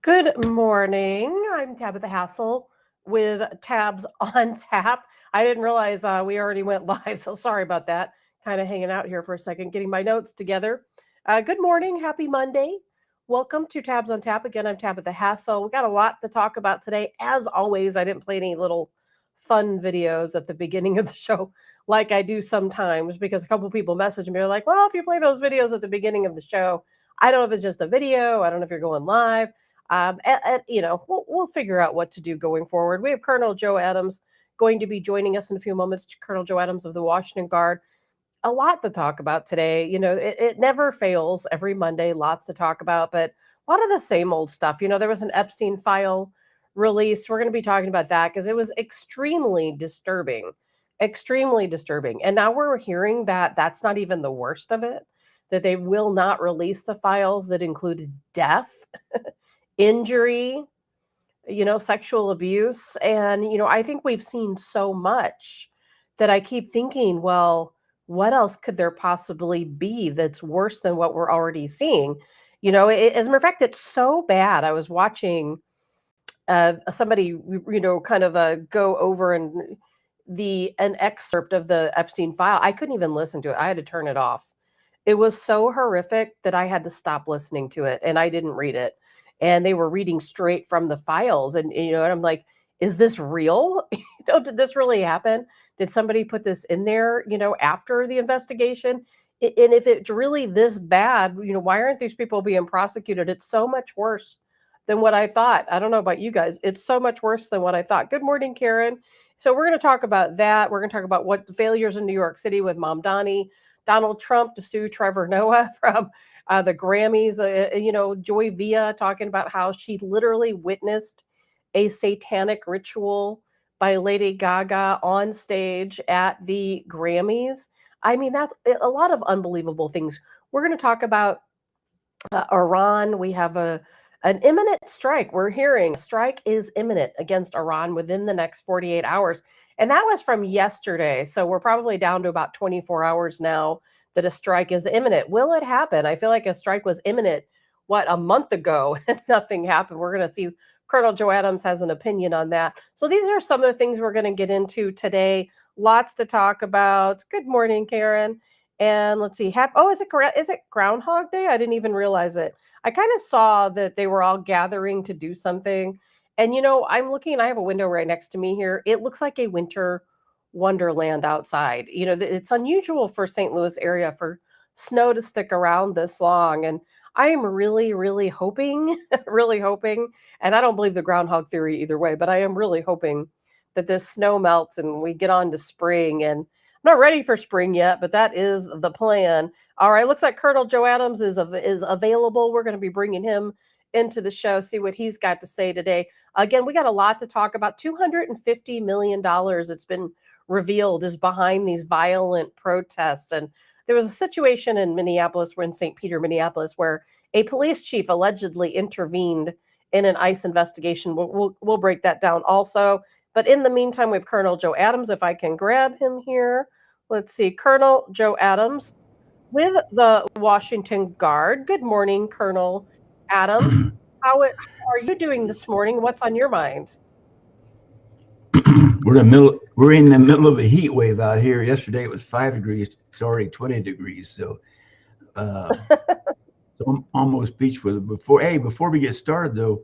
Good morning. I'm Tabitha Hassell with Tabs on Tap. I didn't realize we already went live, so sorry about that. Kind of hanging out here for a second, getting my notes together. Good morning. Happy Monday. Welcome to Tabs on Tap. Again, I'm Tabitha Hassell. We got a lot to talk about today. As always, I didn't play any little fun videos at the beginning of the show like I do sometimes because a couple people message me. They're like, well, if you play those videos at the beginning of the show, I don't know if it's just a video. I don't know if you're going live. We'll figure out what to do going forward. We have Colonel Joe Adams going to be joining us in a few moments. Colonel Joe Adams of the Washington Guard. A lot to talk about today. It never fails every Monday, lots to talk about, but a lot of the same old stuff. There was an Epstein file released. We're going to be talking about that because it was extremely disturbing, extremely disturbing. And now we're hearing that that's not even the worst of it, that they will not release the files that included death, injury, sexual abuse. And, I think we've seen so much that I keep thinking, well, what else could there possibly be that's worse than what we're already seeing? As a matter of fact, it's so bad. I was watching somebody, kind of go over and an excerpt of the Epstein file. I couldn't even listen to it. I had to turn it off. It was so horrific that I had to stop listening to it, and I didn't read it. And they were reading straight from the files, and I'm like, is this real? Did this really happen? Did somebody put this in there, after the investigation? And if it's really this bad, why aren't these people being prosecuted? It's so much worse than what I thought. I don't know about you guys. It's so much worse than what I thought. Good morning, Karen. So we're going to talk about that. We're going to talk about what the failures in New York City with Mamdani, Donald Trump to sue Trevor Noah from the Grammys. Joy Villa talking about how she literally witnessed a satanic ritual by Lady Gaga on stage at the Grammys. I mean, that's a lot of unbelievable things. We're going to talk about Iran. We have an imminent strike. We're hearing a strike is imminent against Iran within the next 48 hours. And that was from yesterday. So we're probably down to about 24 hours now that a strike is imminent. Will it happen? I feel like a strike was imminent, a month ago, and nothing happened. We're going to see Colonel Joe Adams has an opinion on that. So these are some of the things we're going to get into today. Lots to talk about. Good morning, Karen. And let's see. Is it Groundhog Day? I didn't even realize it. I kind of saw that they were all gathering to do something. And, I'm looking, I have a window right next to me here. It looks like a winter wonderland outside. It's unusual for St. Louis area for snow to stick around this long. And I am really, really hoping, really hoping, and I don't believe the groundhog theory either way, but I am really hoping that this snow melts and we get on to spring. And I'm not ready for spring yet, but that is the plan. All right, looks like Colonel Joe Adams is available. We're going to be bringing him into the show, see what he's got to say today. Again, we got a lot to talk about. $250 million, it's been revealed, is behind these violent protests. And there was a situation in Minneapolis, we're in St. Peter, Minneapolis, where a police chief allegedly intervened in an ICE investigation. We'll break that down also. But in the meantime, we have Colonel Joe Adams. If I can grab him here. Let's see. Colonel Joe Adams with the Washington Guard. Good morning, Colonel Adams. How are you doing this morning? What's on your mind? We're in the middle of a heat wave out here. Yesterday it was 5 degrees. It's already 20 degrees. So almost beach weather. Before we get started though,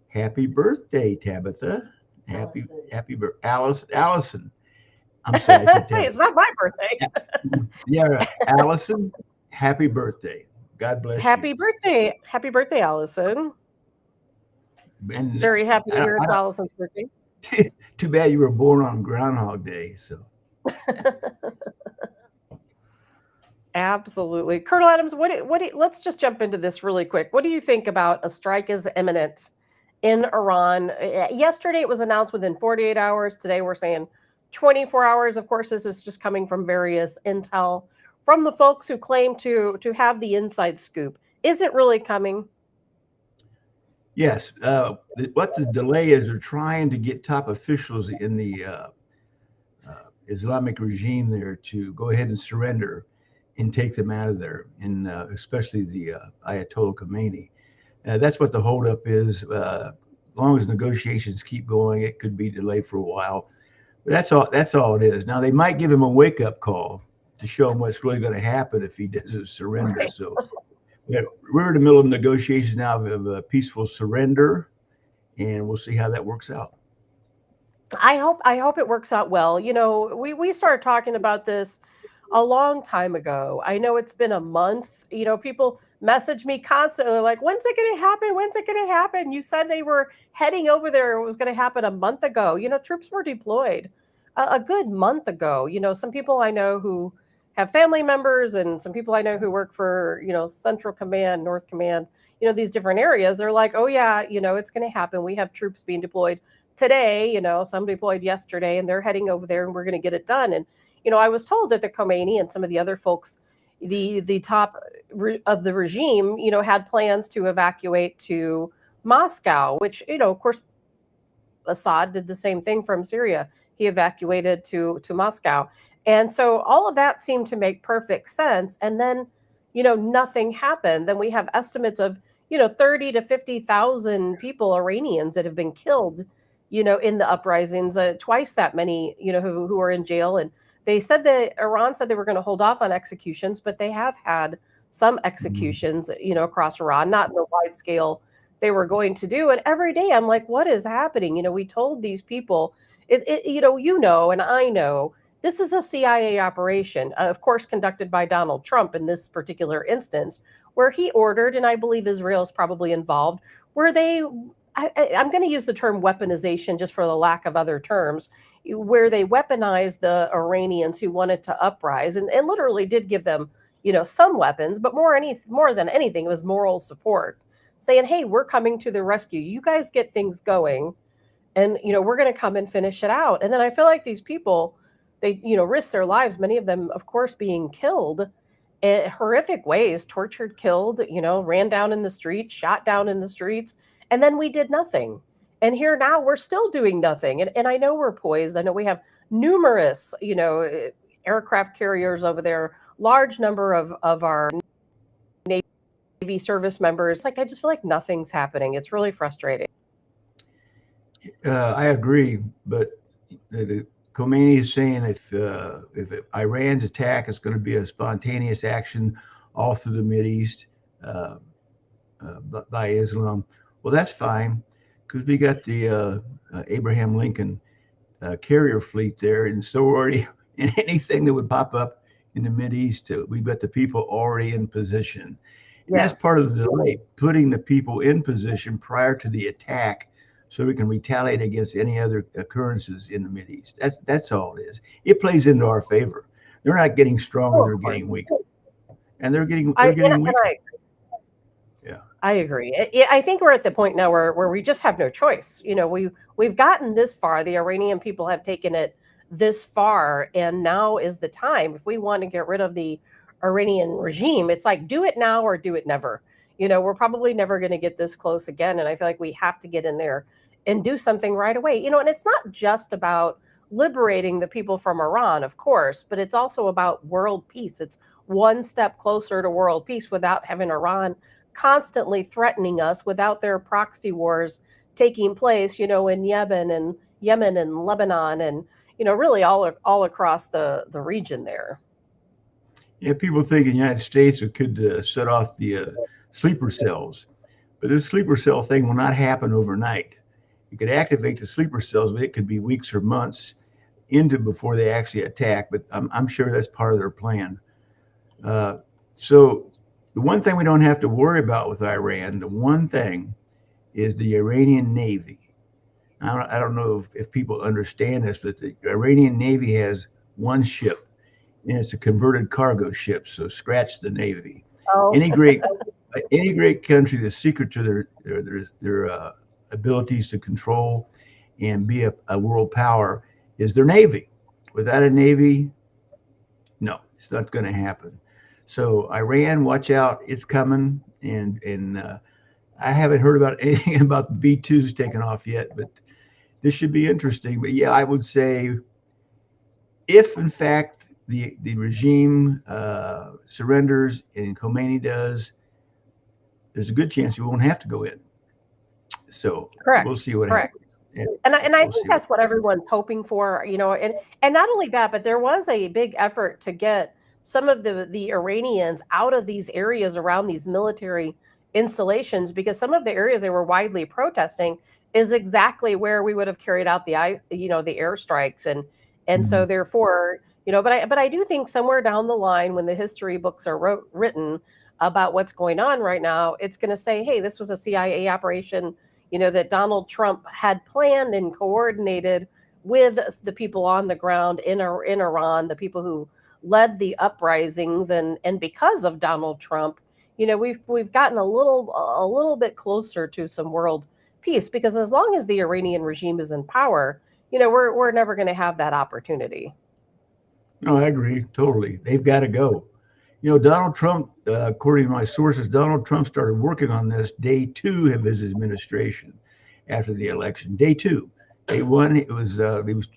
happy birthday, Tabitha. Happy birthday, Allison. I'm sorry. Say it's not my birthday. Yeah, Allison. Happy birthday. God bless Happy you. birthday. Happy birthday, Allison. And Very happy to hear it's Allison's birthday. Too bad you were born on Groundhog Day. So. Absolutely. Colonel Adams, let's just jump into this really quick. What do you think about a strike is imminent in Iran? Yesterday it was announced within 48 hours. Today we're saying 24 hours. Of course, this is just coming from various intel from the folks who claim to have the inside scoop. Is it really coming? Yes. What the delay is, they're trying to get top officials in the Islamic regime there to go ahead and surrender and take them out of there, and especially the Ayatollah Khomeini. That's what the holdup is. As long as negotiations keep going, it could be delayed for a while. But that's all. That's all it is. Now they might give him a wake-up call to show him what's really going to happen if he doesn't surrender. Right. So yeah, we're in the middle of negotiations now of a peaceful surrender, and we'll see how that works out. I hope it works out well. We started talking about this a long time ago. I know it's been a month. People message me constantly like, "When's it going to happen? When's it going to happen?" You said they were heading over there. It was going to happen a month ago. Troops were deployed a good month ago. Some people I know who have family members and some people I know who work for, Central Command, North Command, these different areas. They're like, "Oh yeah, it's going to happen. We have troops being deployed today, some deployed yesterday, and they're heading over there and we're going to get it done." And I was told that the Khomeini and some of the other folks, the top of the regime, had plans to evacuate to Moscow, which, of course, Assad did the same thing from Syria. He evacuated to Moscow. And so all of that seemed to make perfect sense. And then, nothing happened. Then we have estimates of, 30 to 50,000 people, Iranians, that have been killed, in the uprisings, twice that many, who are in jail. And they said that Iran said they were going to hold off on executions, but they have had some executions, across Iran, not in the wide scale they were going to do. And every day I'm like, what is happening? We told these people, and I know this is a CIA operation, of course, conducted by Donald Trump in this particular instance, where he ordered, and I believe Israel is probably involved, where I'm going to use the term weaponization just for the lack of other terms, where they weaponized the Iranians who wanted to uprise and literally did give them, some weapons, but more than anything, it was moral support, saying, "Hey, we're coming to the rescue. You guys get things going, and we're going to come and finish it out." And then I feel like these people, they risk their lives, many of them of course being killed in horrific ways, tortured, killed, ran down in the streets, shot down in the streets, and then we did nothing. And here now we're still doing nothing. And I know we're poised. I know we have numerous aircraft carriers over there, large number of our Navy service members. Like, I just feel like nothing's happening. It's really frustrating. I agree, but the Khomeini is saying if Iran's attack is going to be a spontaneous action all through the Mideast by Islam, well, that's fine, because we got the Abraham Lincoln carrier fleet there, and so already in anything that would pop up in the Mideast, we've got the people already in position. And Yes. that's part of the delay, putting the people in position prior to the attack, so we can retaliate against any other occurrences in the Mideast. That's all it is. It plays into our favor. They're not getting stronger; they're getting weaker, and they're getting weaker. Yeah, I agree. I think we're at the point now where we just have no choice. We've gotten this far. The Iranian people have taken it this far, and now is the time. If we want to get rid of the Iranian regime, it's like, do it now or do it never. We're probably never going to get this close again, and I feel like we have to get in there and do something right away. And it's not just about liberating the people from Iran, of course, but it's also about world peace. It's one step closer to world peace without having Iran constantly threatening us, without their proxy wars taking place, in Yemen and Lebanon and, really all across the region there. yeah. People think in the United States it could set off the sleeper cells, but this sleeper cell thing will not happen overnight. You could activate the sleeper cells, but it could be weeks or months into before they actually attack. But I'm sure that's part of their plan. So the one thing we don't have to worry about with Iran, the one thing, is the Iranian Navy. I don't know if people understand this, but the Iranian Navy has one ship, and it's a converted cargo ship. So scratch the Navy. Oh. Any great country that's secret to their abilities to control and be a world power is their Navy. Without a Navy, no, it's not going to happen. So Iran, watch out, it's coming. And I haven't heard about anything about the B-2s taking off yet, but this should be interesting. But yeah, I would say if in fact the regime surrenders and Khomeini does, there's a good chance you won't have to go in. So Correct. we'll see what Correct. happens. Yeah, And I we'll think see. that's what everyone's hoping for, and not only that, but there was a big effort to get some of the Iranians out of these areas around these military installations, because some of the areas they were widely protesting is exactly where we would have carried out the airstrikes, and so Mhm. therefore, but I do think somewhere down the line, when the history books are written about what's going on right now, it's going to say, hey, this was a CIA operation, that Donald Trump had planned and coordinated with the people on the ground in Iran, the people who led the uprisings, and because of Donald Trump, we've gotten a little bit closer to some world peace, because as long as the Iranian regime is in power, we're never going to have that opportunity. No, I agree totally. They've got to go. Donald Trump, according to my sources, Donald Trump started working on this day 2 of his administration after the election. Day 2, day 1, it was he was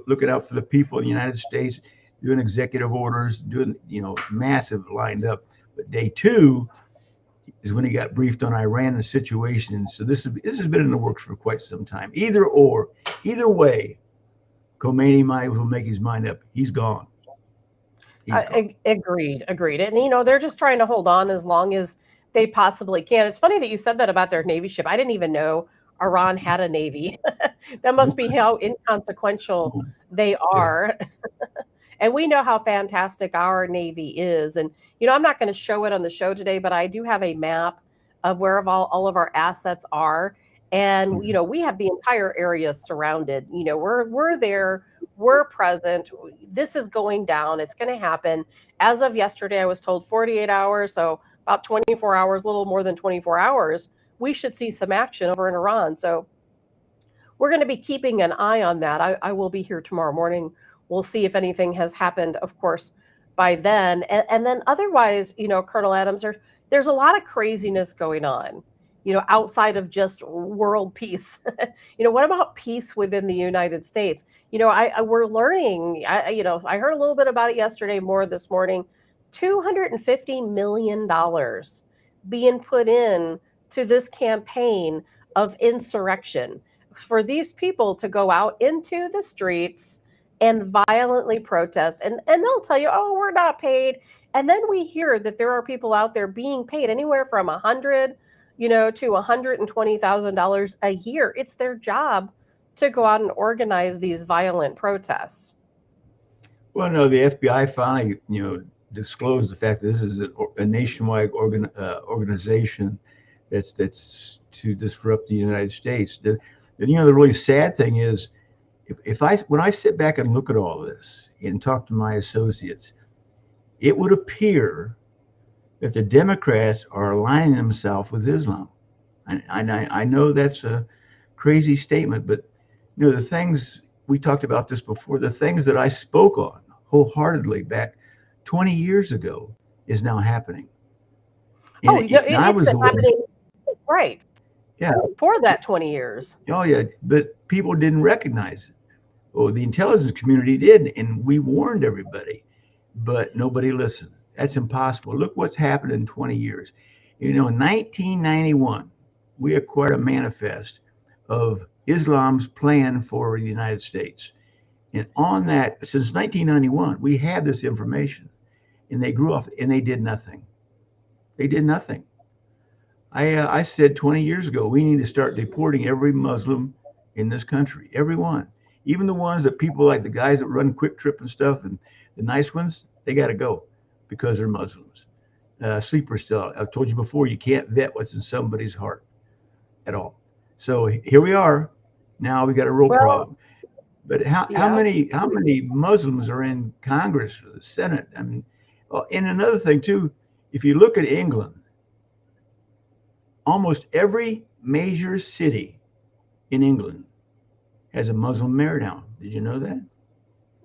looking out for the people in the United States, doing executive orders, doing massive lined up. But day 2 is when he got briefed on Iran and the situation. So this has been in the works for quite some time. Either way, Khomeini might will make his mind up. He's gone. He's gone. Agreed. And they're just trying to hold on as long as they possibly can. It's funny that you said that about their Navy ship. I didn't even know Iran had a Navy. That must be how inconsequential they Yeah. are. And we know how fantastic our Navy is. And, I'm not going to show it on the show today, but I do have a map of where all of our assets are. And, we have the entire area surrounded. We're there, we're present. This is going down. It's going to happen. As of yesterday, I was told 48 hours. So about 24 hours, a little more than 24 hours, we should see some action over in Iran. So we're going to be keeping an eye on that. I will be here tomorrow morning. We'll see if anything has happened, of course, by then. And then otherwise, Colonel Adams, there's a lot of craziness going on, outside of just world peace. What about peace within the United States? We're learning. I heard a little bit about it yesterday, more this morning. $250 million being put in to this campaign of insurrection, for these people to go out into the streets and violently protest, and they'll tell you, oh, we're not paid. And then we hear that there are people out there being paid anywhere from $100 to $120,000 a year. It's their job to go out and organize these violent protests. Well, no, the FBI finally, disclosed the fact that this is a nationwide organization that's to disrupt the United States. The really sad thing is, when I sit back and look at all this and talk to my associates, it would appear that the Democrats are aligning themselves with Islam. I know that's a crazy statement, but the things we talked about this before, the things that I spoke on wholeheartedly back 20 years ago is now happening. And, and I It's was been the one, happening, right, yeah, for that 20 years. oh yeah, but people didn't recognize it. Oh, the intelligence community did, and we warned everybody, but nobody listened. That's impossible. Look what's happened in 20 years. In 1991, we acquired a manifest of Islam's plan for the United States. And on that, since 1991, we had this information, and they grew off, and they did nothing. They did nothing. I said 20 years ago, we need to start deporting every Muslim in this country, everyone, even the ones that people like the guys that run Quick Trip and stuff, and the nice ones, they got to go because they're Muslims. Sleeper cell. I've told you before, you can't vet what's in somebody's heart at all. So here we are. Now we got a real Well, problem. But how yeah. many Muslims are in Congress or the Senate? I mean, and another thing too, if you look at England, almost every major city in England has a Muslim mayor now. Did you know that?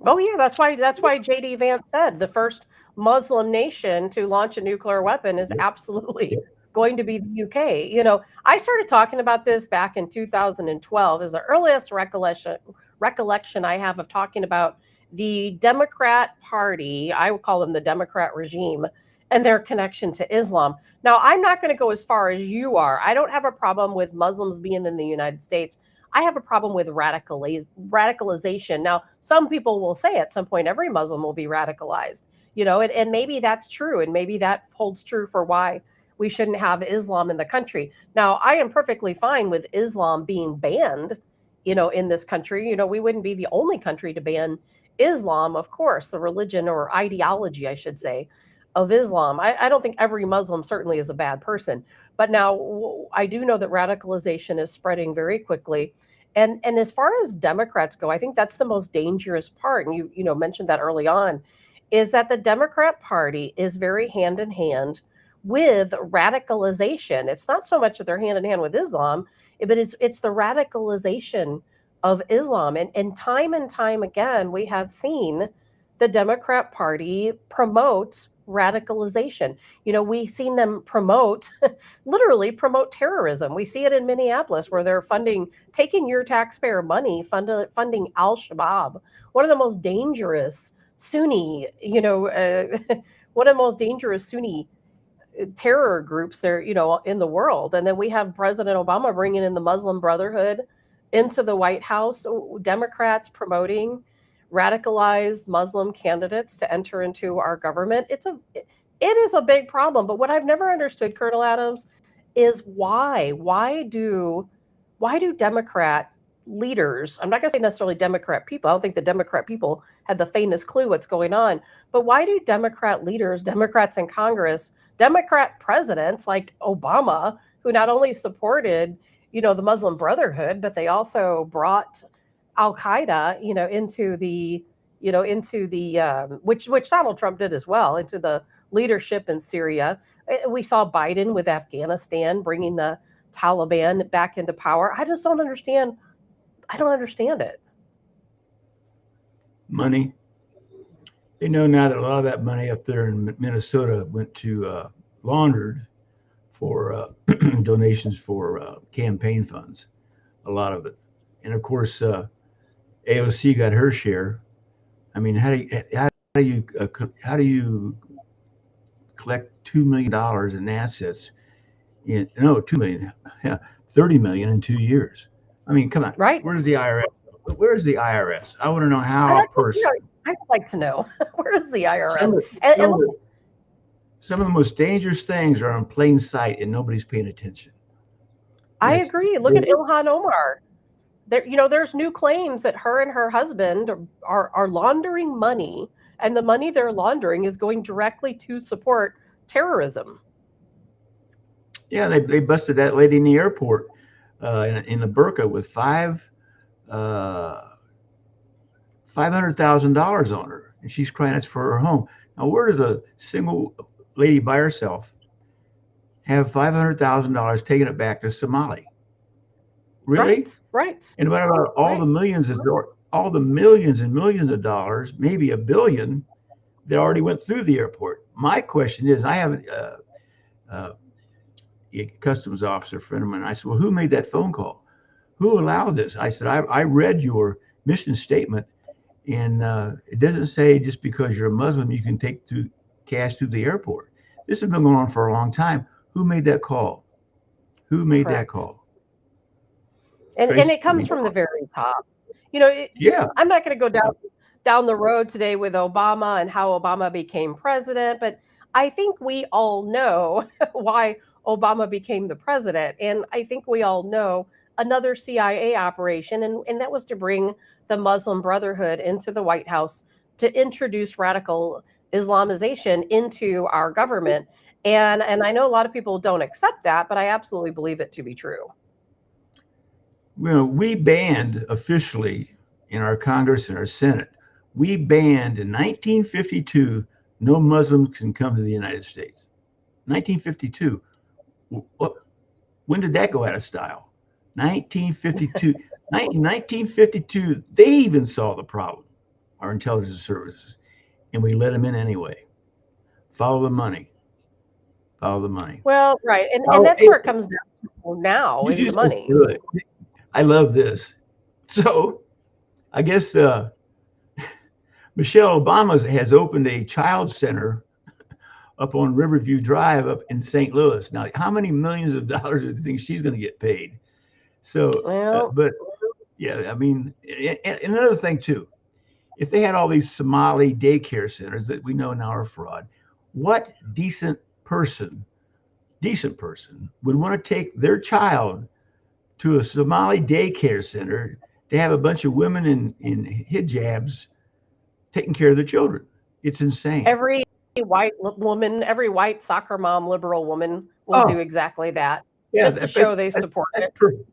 Oh yeah, that's why JD Vance said the first Muslim nation to launch a nuclear weapon is Yep. absolutely Yep. going to be the UK. I started talking about this back in 2012 as the earliest recollection I have of talking about the Democrat Party. I would call them the Democrat regime, and their connection to Islam. Now, I'm not going to go as far as you are. I don't have a problem with Muslims being in the United States. I have a problem with radicalization. Now, some people will say at some point every Muslim will be radicalized, and maybe that's true. And maybe that holds true for why we shouldn't have Islam in the country. Now, I am perfectly fine with Islam being banned, in this country. We wouldn't be the only country to ban Islam, of course, the religion or ideology, I should say, of Islam. I don't think every Muslim certainly is a bad person. But now I do know that radicalization is spreading very quickly. And as far as Democrats go, I think that's the most dangerous part. And you mentioned that early on, is that the Democrat Party is very hand in hand with radicalization. It's not so much that they're hand in hand with Islam, but it's the radicalization of Islam. And time again, we have seen the Democrat Party promote radicalization. We've seen them literally promote terrorism. We see it in Minneapolis where they're taking your taxpayer money, funding Al-Shabaab, one of the most dangerous Sunni, one of the most dangerous Sunni terror groups there, in the world. And then we have President Obama bringing in the Muslim Brotherhood into the White House, Democrats promoting radicalized Muslim candidates to enter into our government. It is a big problem. But what I've never understood, Colonel Adams, is why do Democrat leaders, I'm not going to say necessarily Democrat people, I don't think the Democrat people had the faintest clue what's going on, but why do Democrat leaders, Democrats in Congress, Democrat presidents like Obama, who not only supported, the Muslim Brotherhood, but they also brought Al-Qaeda, into the which Donald Trump did as well, into the leadership in Syria. We saw Biden with Afghanistan bringing the Taliban back into power. I just don't understand. I don't understand it. Money. They know now that a lot of that money up there in Minnesota went to laundered for donations for campaign funds, a lot of it. And of course, AOC got her share. I mean, how do you collect $2 million in assets? $2 million, yeah, $30 million in 2 years. I mean, come on, right? Where's the IRS? Where's the IRS? I want to know how a person. I'd like to know where is the IRS? Some of the most dangerous things are in plain sight, and nobody's paying attention. I agree. Look at Ilhan Omar. There's new claims that her and her husband are laundering money, and the money they're laundering is going directly to support terrorism. Yeah, they busted that lady in the airport in the burqa with $500,000 on her, and she's crying it's for her home. Now, where does a single lady by herself have $500,000 taking it back to Somalia? Really? Right. And what about all the millions and millions of dollars, maybe $1 billion, that already went through the airport? My question is, I haven't. A customs officer friend of mine. I said, well, who made that phone call? Who allowed this? I said, I read your mission statement, and it doesn't say just because you're a Muslim you can take cash through the airport. This has been going on for a long time. Who made that call? Who made that call? And it comes from the very top. Yeah. I'm not going to go down the road today with Obama and how Obama became president, but I think we all know why Obama became the president. And I think we all know another CIA operation, and that was to bring the Muslim Brotherhood into the White House to introduce radical Islamization into our government. And I know a lot of people don't accept that, but I absolutely believe it to be true. Well, we banned officially in our Congress and our Senate, we banned in 1952, no Muslims can come to the United States. 1952. When did that go out of style? 1952. 1952, they even saw the problem, our intelligence services, and we let them in anyway. Follow the money. Follow the money. Well, right. And that's where it comes down to now is the money. Good. I love this. So I guess Michelle Obama has opened a child center up on Riverview Drive up in St. Louis. Now, how many millions of dollars do you think she's going to get paid? So, Well, but yeah, I mean, and another thing too, if they had all these Somali daycare centers that we know now are fraud, what decent person would want to take their child to a Somali daycare center to have a bunch of women in hijabs taking care of the children? It's insane. every every white soccer mom, liberal woman will do Oh, exactly that yeah, just to show they support that's it. perfect.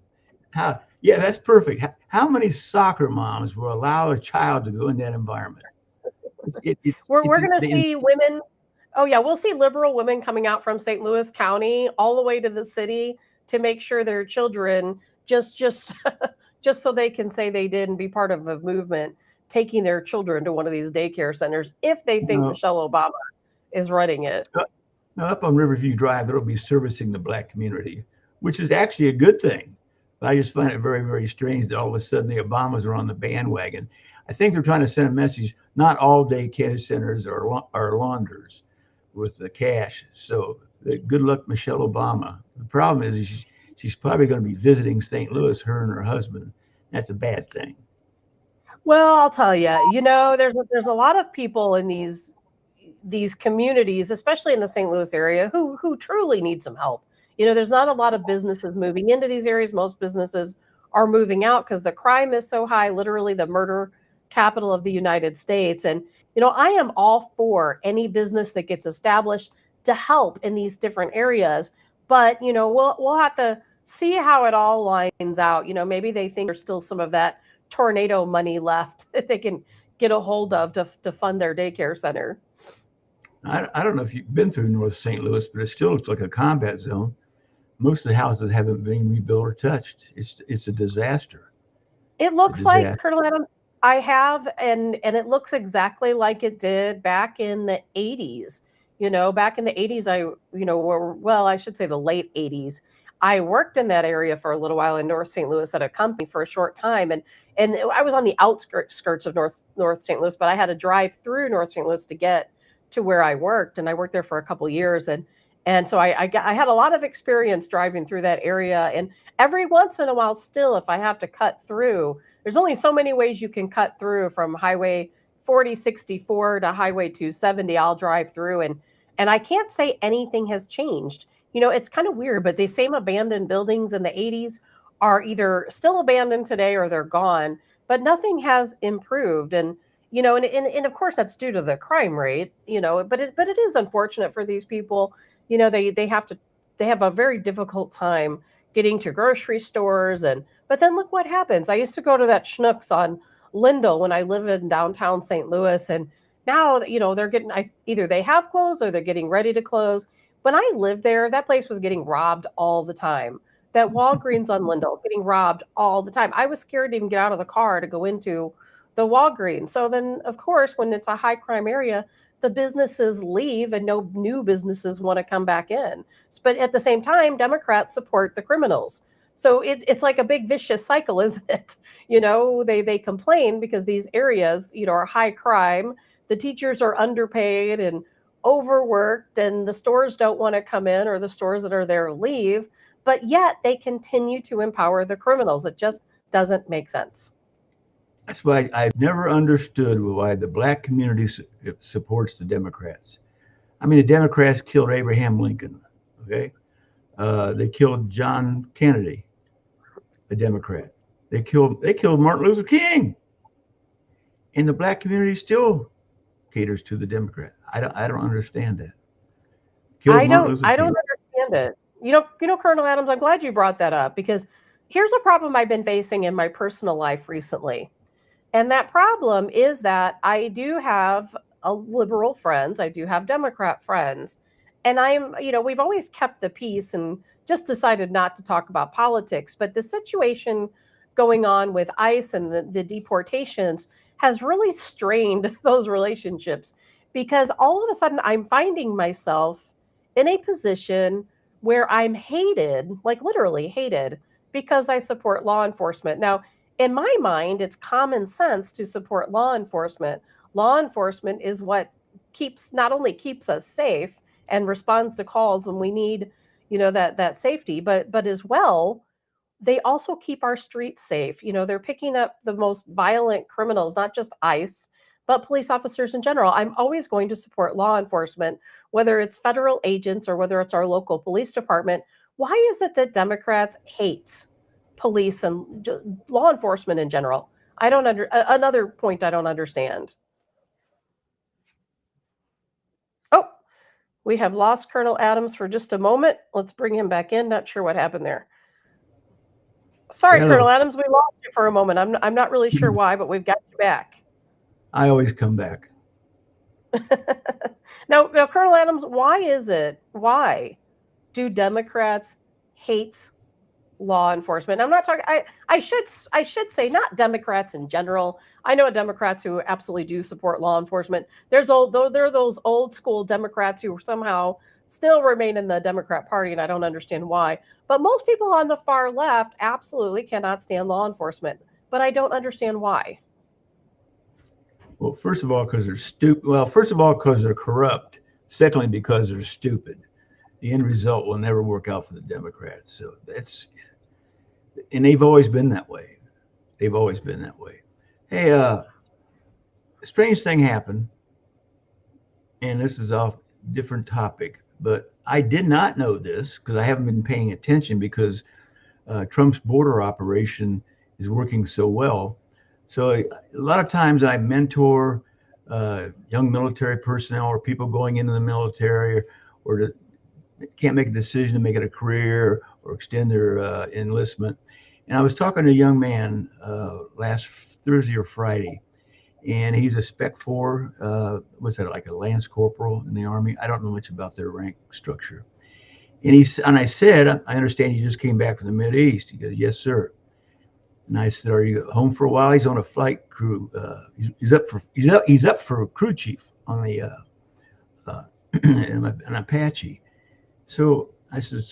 Yeah, that's perfect. How many soccer moms will allow a child to go in that environment? We're going to see women. Oh yeah, we'll see liberal women coming out from St. Louis County all the way to the city to make sure their children just just so they can say they did and be part of a movement taking their children to one of these daycare centers if they think no, Michelle Obama is running it. no, up on Riverview Drive, they'll be servicing the black community, which is actually a good thing. But I just find it very, very strange that all of a sudden the Obamas are on the bandwagon. I think they're trying to send a message: not all daycare centers are launders with the cash. So good luck, Michelle Obama. The problem is she's probably going to be visiting St. Louis, her and her husband. That's a bad thing. Well, I'll tell you, there's a lot of people in these communities, especially in the St. Louis area, who truly need some help. There's not a lot of businesses moving into these areas. Most businesses are moving out because the crime is so high, literally the murder capital of the United States. And I am all for any business that gets established to help in these different areas. But we'll have to see how it all lines out. Maybe they think there's still some of that tornado money left that they can get a hold of to fund their daycare center. I don't know if you've been through North St. Louis, but it still looks like a combat zone. Most of the houses haven't been rebuilt or touched. It's a disaster. It It's a looks like, disaster. Colonel Adams, I have, and it looks exactly like it did back in the 80s. Back in the 80s, I should say the late 80s. I worked in that area for a little while in North St. Louis at a company for a short time, and I was on the outskirts of North St. Louis, but I had to drive through North St. Louis to get to where I worked, and I worked there for a couple of years, and so I had a lot of experience driving through that area, and every once in a while, still, if I have to cut through, there's only so many ways you can cut through from Highway 4064 to Highway 270. I'll drive through, and I can't say anything has changed. It's kind of weird, but the same abandoned buildings in the 80s are either still abandoned today or they're gone, but nothing has improved. And of course that's due to the crime rate, but it is unfortunate for these people. They have a very difficult time getting to grocery stores, but then look what happens. I used to go to that Schnucks on Lindell when I lived in downtown St. Louis, and now they're getting either they have closed or they're getting ready to close. When I lived there, that place was getting robbed all the time. That Walgreens on Lindell getting robbed all the time. I was scared to even get out of the car to go into the Walgreens. So then, of course, when it's a high crime area, the businesses leave and no new businesses want to come back in. But at the same time, Democrats support the criminals. So it's like a big vicious cycle, isn't it? They complain because these areas, are high crime. The teachers are underpaid and overworked, and the stores don't want to come in, or the stores that are there leave. But yet they continue to empower the criminals. It just doesn't make sense. That's why I've never understood why the black community supports the Democrats. I mean, the Democrats killed Abraham Lincoln. Okay, they killed John Kennedy, a Democrat. They killed Martin Luther King, and the black community still caters to the Democrat. I don't understand that. Killed Martin Luther I King. don't understand it. Colonel Adams, I'm glad you brought that up because here's a problem I've been facing in my personal life recently. And that problem is that I do have a liberal friends, I do have Democrat friends, and we've always kept the peace and just decided not to talk about politics. But the situation going on with ICE and the deportations has really strained those relationships because all of a sudden I'm finding myself in a position where I'm hated, like literally hated, because I support law enforcement. Now, in my mind, it's common sense to support law enforcement. Law enforcement is what not only keeps us safe, and responds to calls when we need, that safety. But as well, they also keep our streets safe. They're picking up the most violent criminals, not just ICE, but police officers in general. I'm always going to support law enforcement, whether it's federal agents or whether it's our local police department. Why is it that Democrats hate police and law enforcement in general? I don't another point I don't understand. Oh, we have lost Colonel Adams for just a moment. Let's bring him back in. Not sure what happened there. Sorry, Hello. Colonel Adams, we lost you for a moment. I'm not really sure why, but we've got you back. I always come back. Now, Colonel Adams, why do Democrats hate law enforcement? I'm not talking. I should say not Democrats in general. I know Democrats who absolutely do support law enforcement. There are those old school Democrats who somehow still remain in the Democrat Party, and I don't understand why. But most people on the far left absolutely cannot stand law enforcement, but I don't understand why. Well, first of all, because they're stupid. Well, first of all, because they're corrupt. Secondly, because they're stupid. The end result will never work out for the Democrats. So and they've always been that way. They've always been that way. Hey, a strange thing happened, and this is off different topic, but I did not know this because I haven't been paying attention because Trump's border operation is working so well. So a lot of times I mentor young military personnel or people going into the military or can't make a decision to make it a career or extend their enlistment. And I was talking to a young man last Thursday or Friday, and he's a Spec 4, what's that, like a Lance Corporal in the Army? I don't know much about their rank structure. And I said, I understand you just came back from the Mideast. He goes, yes, sir. And I said, are you home for a while? He's on a flight crew. He's up for crew chief on the an Apache. So I said,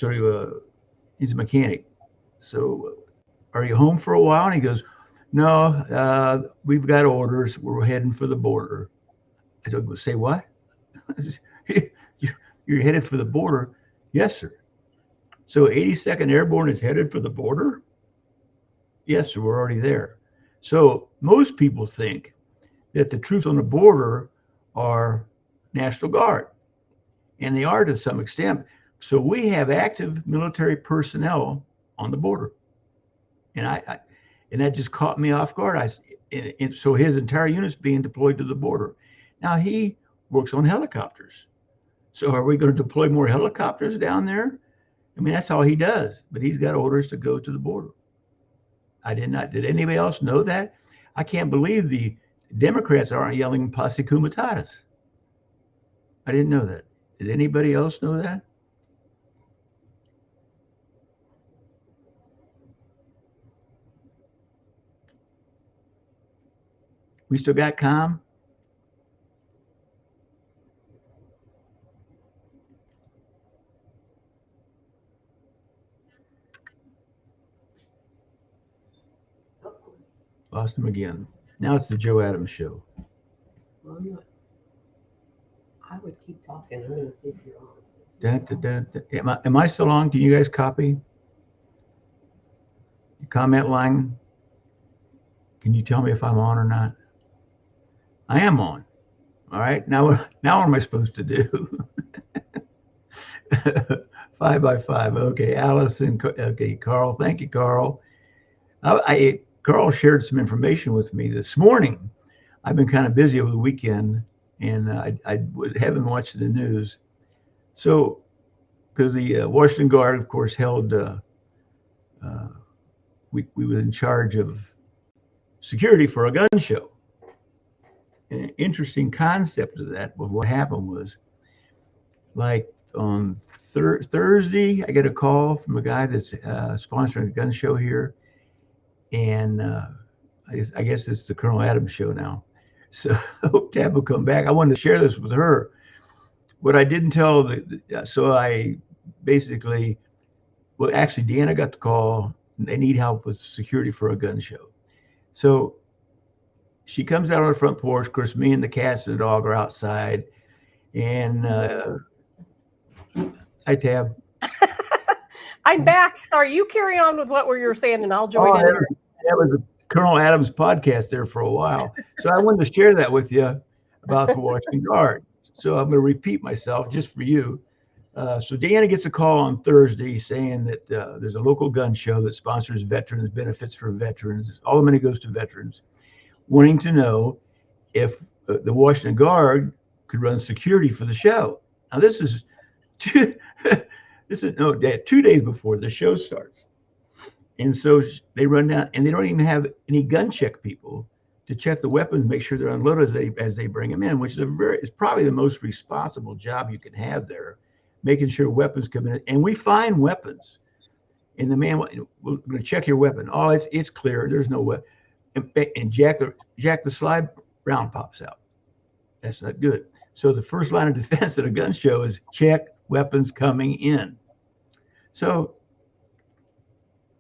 he's a mechanic. So are you home for a while? And he goes, no, we've got orders. We're heading for the border. I said, say what? You're headed for the border? Yes, sir. So 82nd Airborne is headed for the border? Yes, sir, we're already there. So most people think that the troops on the border are National Guard, and they are to some extent. So we have active military personnel on the border, and and that just caught me off guard. So his entire unit's being deployed to the border. Now he works on helicopters. So are we going to deploy more helicopters down there? I mean, that's all he does, but he's got orders to go to the border. I did not. Did anybody else know that? I can't believe the Democrats aren't yelling posse comitatus. I didn't know that. Did anybody else know that? We still got calm? Lost him again. Now it's the Joe Adams show. Well, I would keep talking. I'm going to see if you're on. Am I still on? Can you guys copy? Comment line. Can you tell me if I'm on or not? I am on. All right. Now what am I supposed to do? 5 by 5. Okay. Allison. Okay. Carl. Thank you, Carl. Carl shared some information with me this morning. I've been kind of busy over the weekend, and I haven't watched the news. So, because the Washington Guard, of course, held, we were in charge of security for a gun show. An interesting concept of that, but what happened was, like on Thursday, I get a call from a guy that's sponsoring a gun show here, and I guess it's the Colonel Adams show now. So I hope Tab will come back. I wanted to share this with her. What I didn't tell, so I basically, well, actually, Deanna got the call. They need help with security for a gun show. So she comes out on the front porch. Of course, me and the cats and the dog are outside. And Hi, Tab. I'm back. Sorry, you carry on with what you were saying, and I'll join Oh, in here. that was a Colonel Adams podcast there for a while. So I wanted to share that with you about the Washington Guard. So I'm going to repeat myself just for you. So Deanna gets a call on Thursday saying that there's a local gun show that sponsors veterans, benefits for veterans. All the money goes to veterans, wanting to know if the Washington Guard could run security for the show. Now this is 2 days before the show starts. And so they run down, and they don't even have any gun check people to check the weapons, make sure they're unloaded as they bring them in, which is probably the most responsible job you can have there, making sure weapons come in. And we find weapons, and the man, we're going to check your weapon. Oh, it's clear. There's no weapon. And Jack the slide round pops out. That's not good. So the first line of defense at a gun show is check weapons coming in. So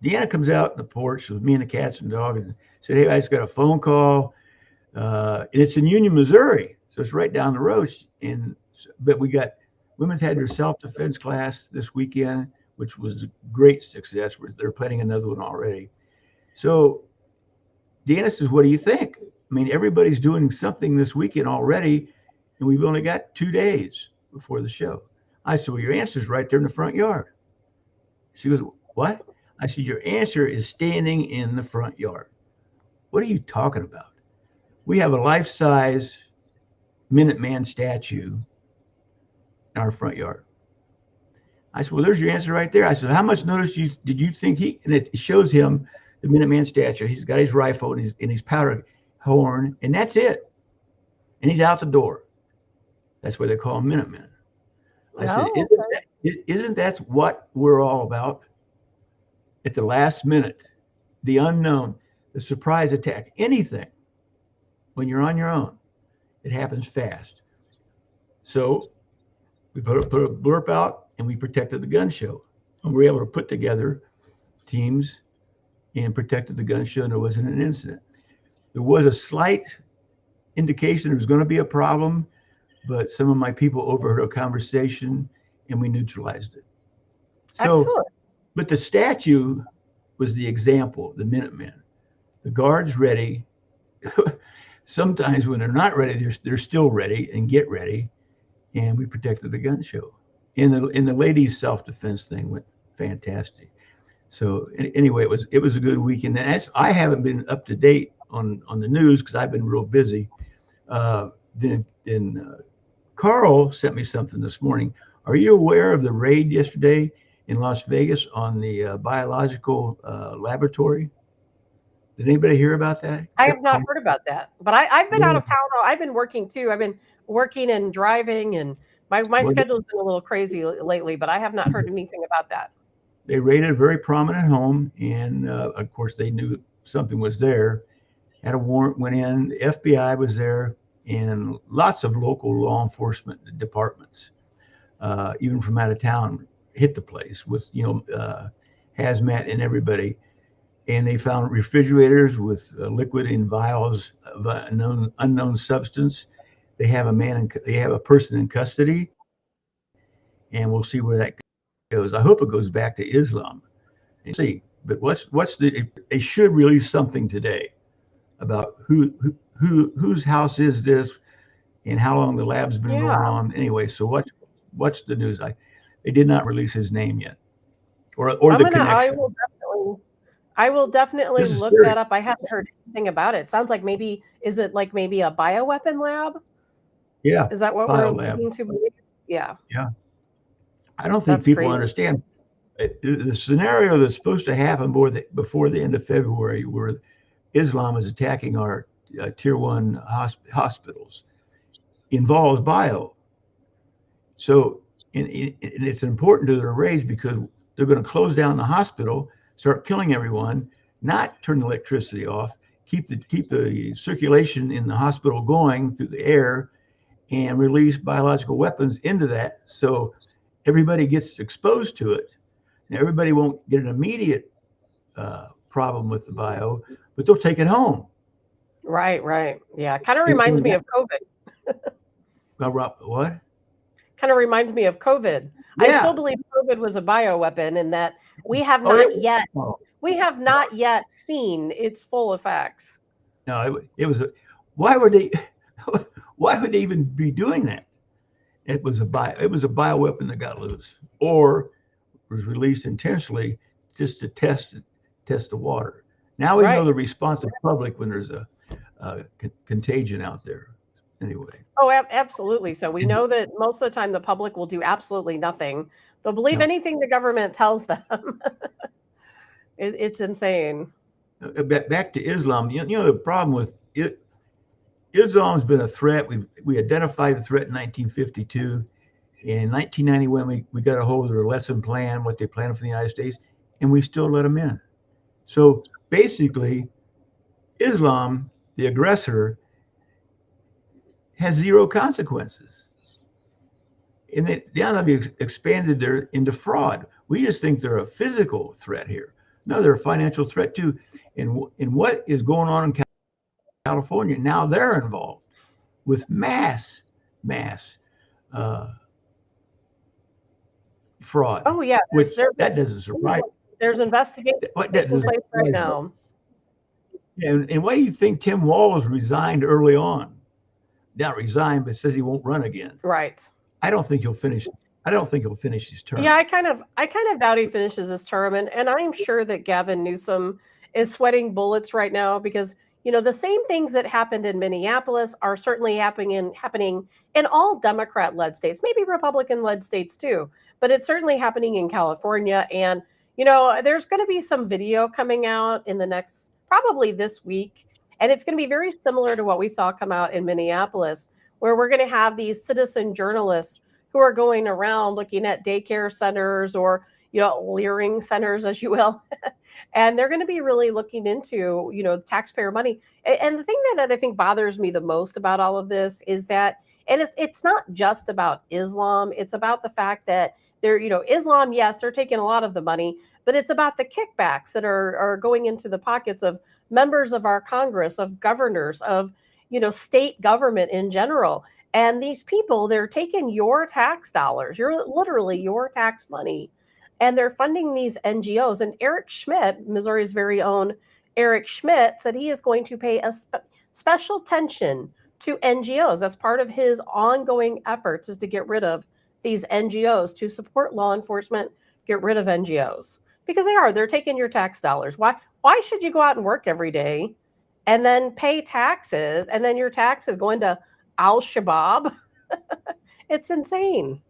Deanna comes out on the porch with me and the cats and dog and said, hey, I just got a phone call. And it's in Union, Missouri. So it's right down the road. But women's had their self-defense class this weekend, which was a great success. They're planning another one already. So Deanna says, what do you think? I mean, everybody's doing something this weekend already, and we've only got 2 days before the show. I said, well, your answer's right there in the front yard. She goes, what? I said, your answer is standing in the front yard. What are you talking about? We have a life-size Minuteman statue in our front yard. I said, well, there's your answer right there. I said, how much notice did you think and it shows him the Minuteman statue. He's got his rifle and his powder horn, and that's it. And he's out the door. That's why they call him Minutemen. I said, isn't that what we're all about? At the last minute, the unknown, the surprise attack, anything, when you're on your own, it happens fast. So we put a blurb out, and we protected the gun show. And we were able to put together teams and protected the gun show, and there wasn't an incident. There was a slight indication there was going to be a problem, but some of my people overheard a conversation, and we neutralized it. So, excellent. But the statue was the example, the Minutemen. The Guard's ready. Sometimes when they're not ready, they're still ready and get ready. And we protected the gun show. And the ladies' self-defense thing went fantastic. So anyway, it was a good weekend. And I haven't been up to date on the news because I've been real busy. Then Carl sent me something this morning. Are you aware of the raid yesterday in Las Vegas on the biological laboratory? Did anybody hear about that? I have not heard about that, but I've been out of town. I've been working too. I've been working and driving, and my schedule's been a little crazy lately, but I have not heard anything about that. They raided a very prominent home, and of course they knew something was there. Had a warrant, went in, the FBI was there, and lots of local law enforcement departments, even from out of town, hit the place with hazmat and everybody. And they found refrigerators with liquid in vials of unknown substance. They have a person in custody, and we'll see where that goes. I hope it goes back to Islam. And see, but they should release something today about whose house is this and how long the lab's been going on. Anyway, so what's the news? They did not release his name yet, or the connection. I will definitely look that up. I haven't heard anything about it. Sounds like is it like maybe a bioweapon lab? Yeah. Is that what we're looking to believe? Yeah. Yeah. I don't think people understand the scenario that's supposed to happen before the end of February, where Islam is attacking our tier 1 hospitals, involves bio. So and it's important to their raise because they're going to close down the hospital, start killing everyone, not turn the electricity off, keep the circulation in the hospital going through the air, and release biological weapons into that. So everybody gets exposed to it. And everybody won't get an immediate problem with the bio, but they'll take it home. Right. Yeah. Kind of reminds me of COVID. What? Kind of reminds me of COVID. I still Yeah. believe COVID was a bioweapon, and that we have Oh, not yet seen its full effects. no, it was a. Why would they? Why would they even be doing that? It was a bioweapon that got loose, or was released intentionally just to test the water. Now we know Right. the response of the public when there's a contagion out there. Anyway, Oh, absolutely. So we know that most of the time the public will do absolutely nothing. They'll believe no. anything the government tells them. It's insane. Back to Islam. The problem with it, Islam's been a threat. We identified the threat in 1952. In 1991, we got a hold of their lesson plan, what they planned for the United States, and we still let them in. So basically, Islam, the aggressor, has zero consequences. And now they've expanded into fraud. We just think they're a physical threat here. No, they're a financial threat too. And what is going on in California, now they're involved with mass fraud. Oh yeah, which that doesn't surprise. There's investigation taking place right now. And why do you think Tim Walz resigned early on? Not resigned, but says he won't run again. Right. I don't think he'll finish his term. Yeah, I kind of doubt he finishes his term, and I'm sure that Gavin Newsom is sweating bullets right now because the same things that happened in Minneapolis are certainly happening in all Democrat-led states, maybe Republican-led states too, but it's certainly happening in California. And there's going to be some video coming out in the next, probably this week, and it's going to be very similar to what we saw come out in Minneapolis, where we're going to have these citizen journalists who are going around looking at daycare centers or leering centers, as you will. And they're going to be really looking into taxpayer money. And the thing that I think bothers me the most about all of this is that, and it's not just about Islam, it's about the fact that Islam, yes, they're taking a lot of the money, but it's about the kickbacks that are going into the pockets of members of our Congress, of governors, of state government in general. And these people, they're taking your tax dollars, literally your tax money, and they're funding these NGOs. And Eric Schmidt, Missouri's very own Eric Schmidt, said he is going to pay a special attention to NGOs. That's part of his ongoing efforts, is to get rid of these NGOs, to support law enforcement, get rid of NGOs. Because they're taking your tax dollars. Why should you go out and work every day and then pay taxes, and then your tax is going to Al-Shabaab? It's insane.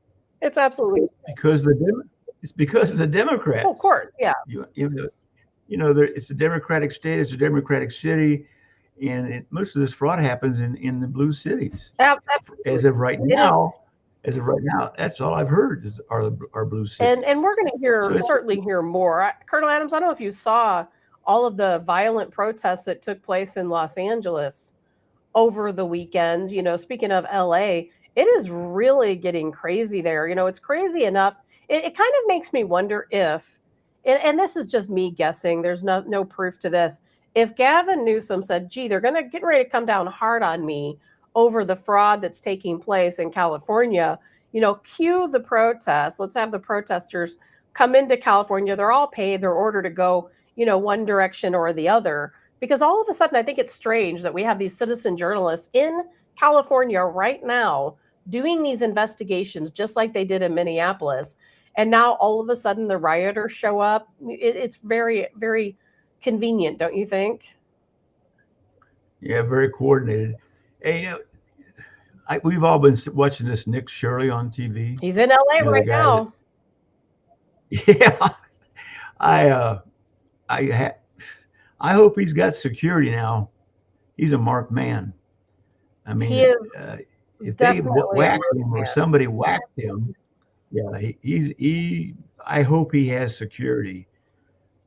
It's absolutely insane. It's because of the Democrats. Oh, of course, yeah. It's a Democratic state, it's a Democratic city, and most of this fraud happens in the blue cities. Absolutely. As of right now, that's all I've heard are blue cities. And we're going to certainly hear more. Colonel Adams, I don't know if you saw all of the violent protests that took place in Los Angeles over the weekend. Speaking of LA, it is really getting crazy there. It's crazy enough. It kind of makes me wonder if, and this is just me guessing, there's no proof to this, if Gavin Newsom said, gee, they're going to get ready to come down hard on me over the fraud that's taking place in California, cue the protests. Let's have the protesters come into California. They're all paid. They're ordered to go, one direction or the other. Because all of a sudden, I think it's strange that we have these citizen journalists in California right now doing these investigations just like they did in Minneapolis. And now all of a sudden the rioters show up. It's very, very convenient, don't you think? Yeah, very coordinated. Hey, we've all been watching this Nick Shirley on TV. He's in LA right now. Yeah, I hope he's got security now. He's a marked man. I mean, if they whacked him or somebody whacked him, yeah, I hope he has security.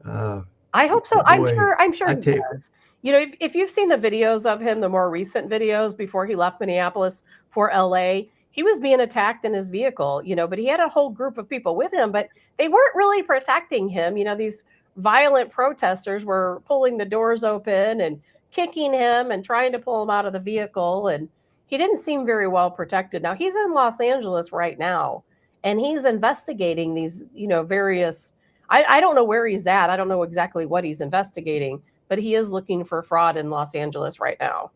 I hope so. Boy, I'm sure he does. If you've seen the videos of him, the more recent videos before he left Minneapolis for LA, he was being attacked in his vehicle, but he had a whole group of people with him, but they weren't really protecting him. These violent protesters were pulling the doors open and kicking him and trying to pull him out of the vehicle. And he didn't seem very well protected. Now he's in Los Angeles right now. and he's investigating these, various. I don't know where he's at. I don't know exactly what he's investigating, but he is looking for fraud in Los Angeles right now.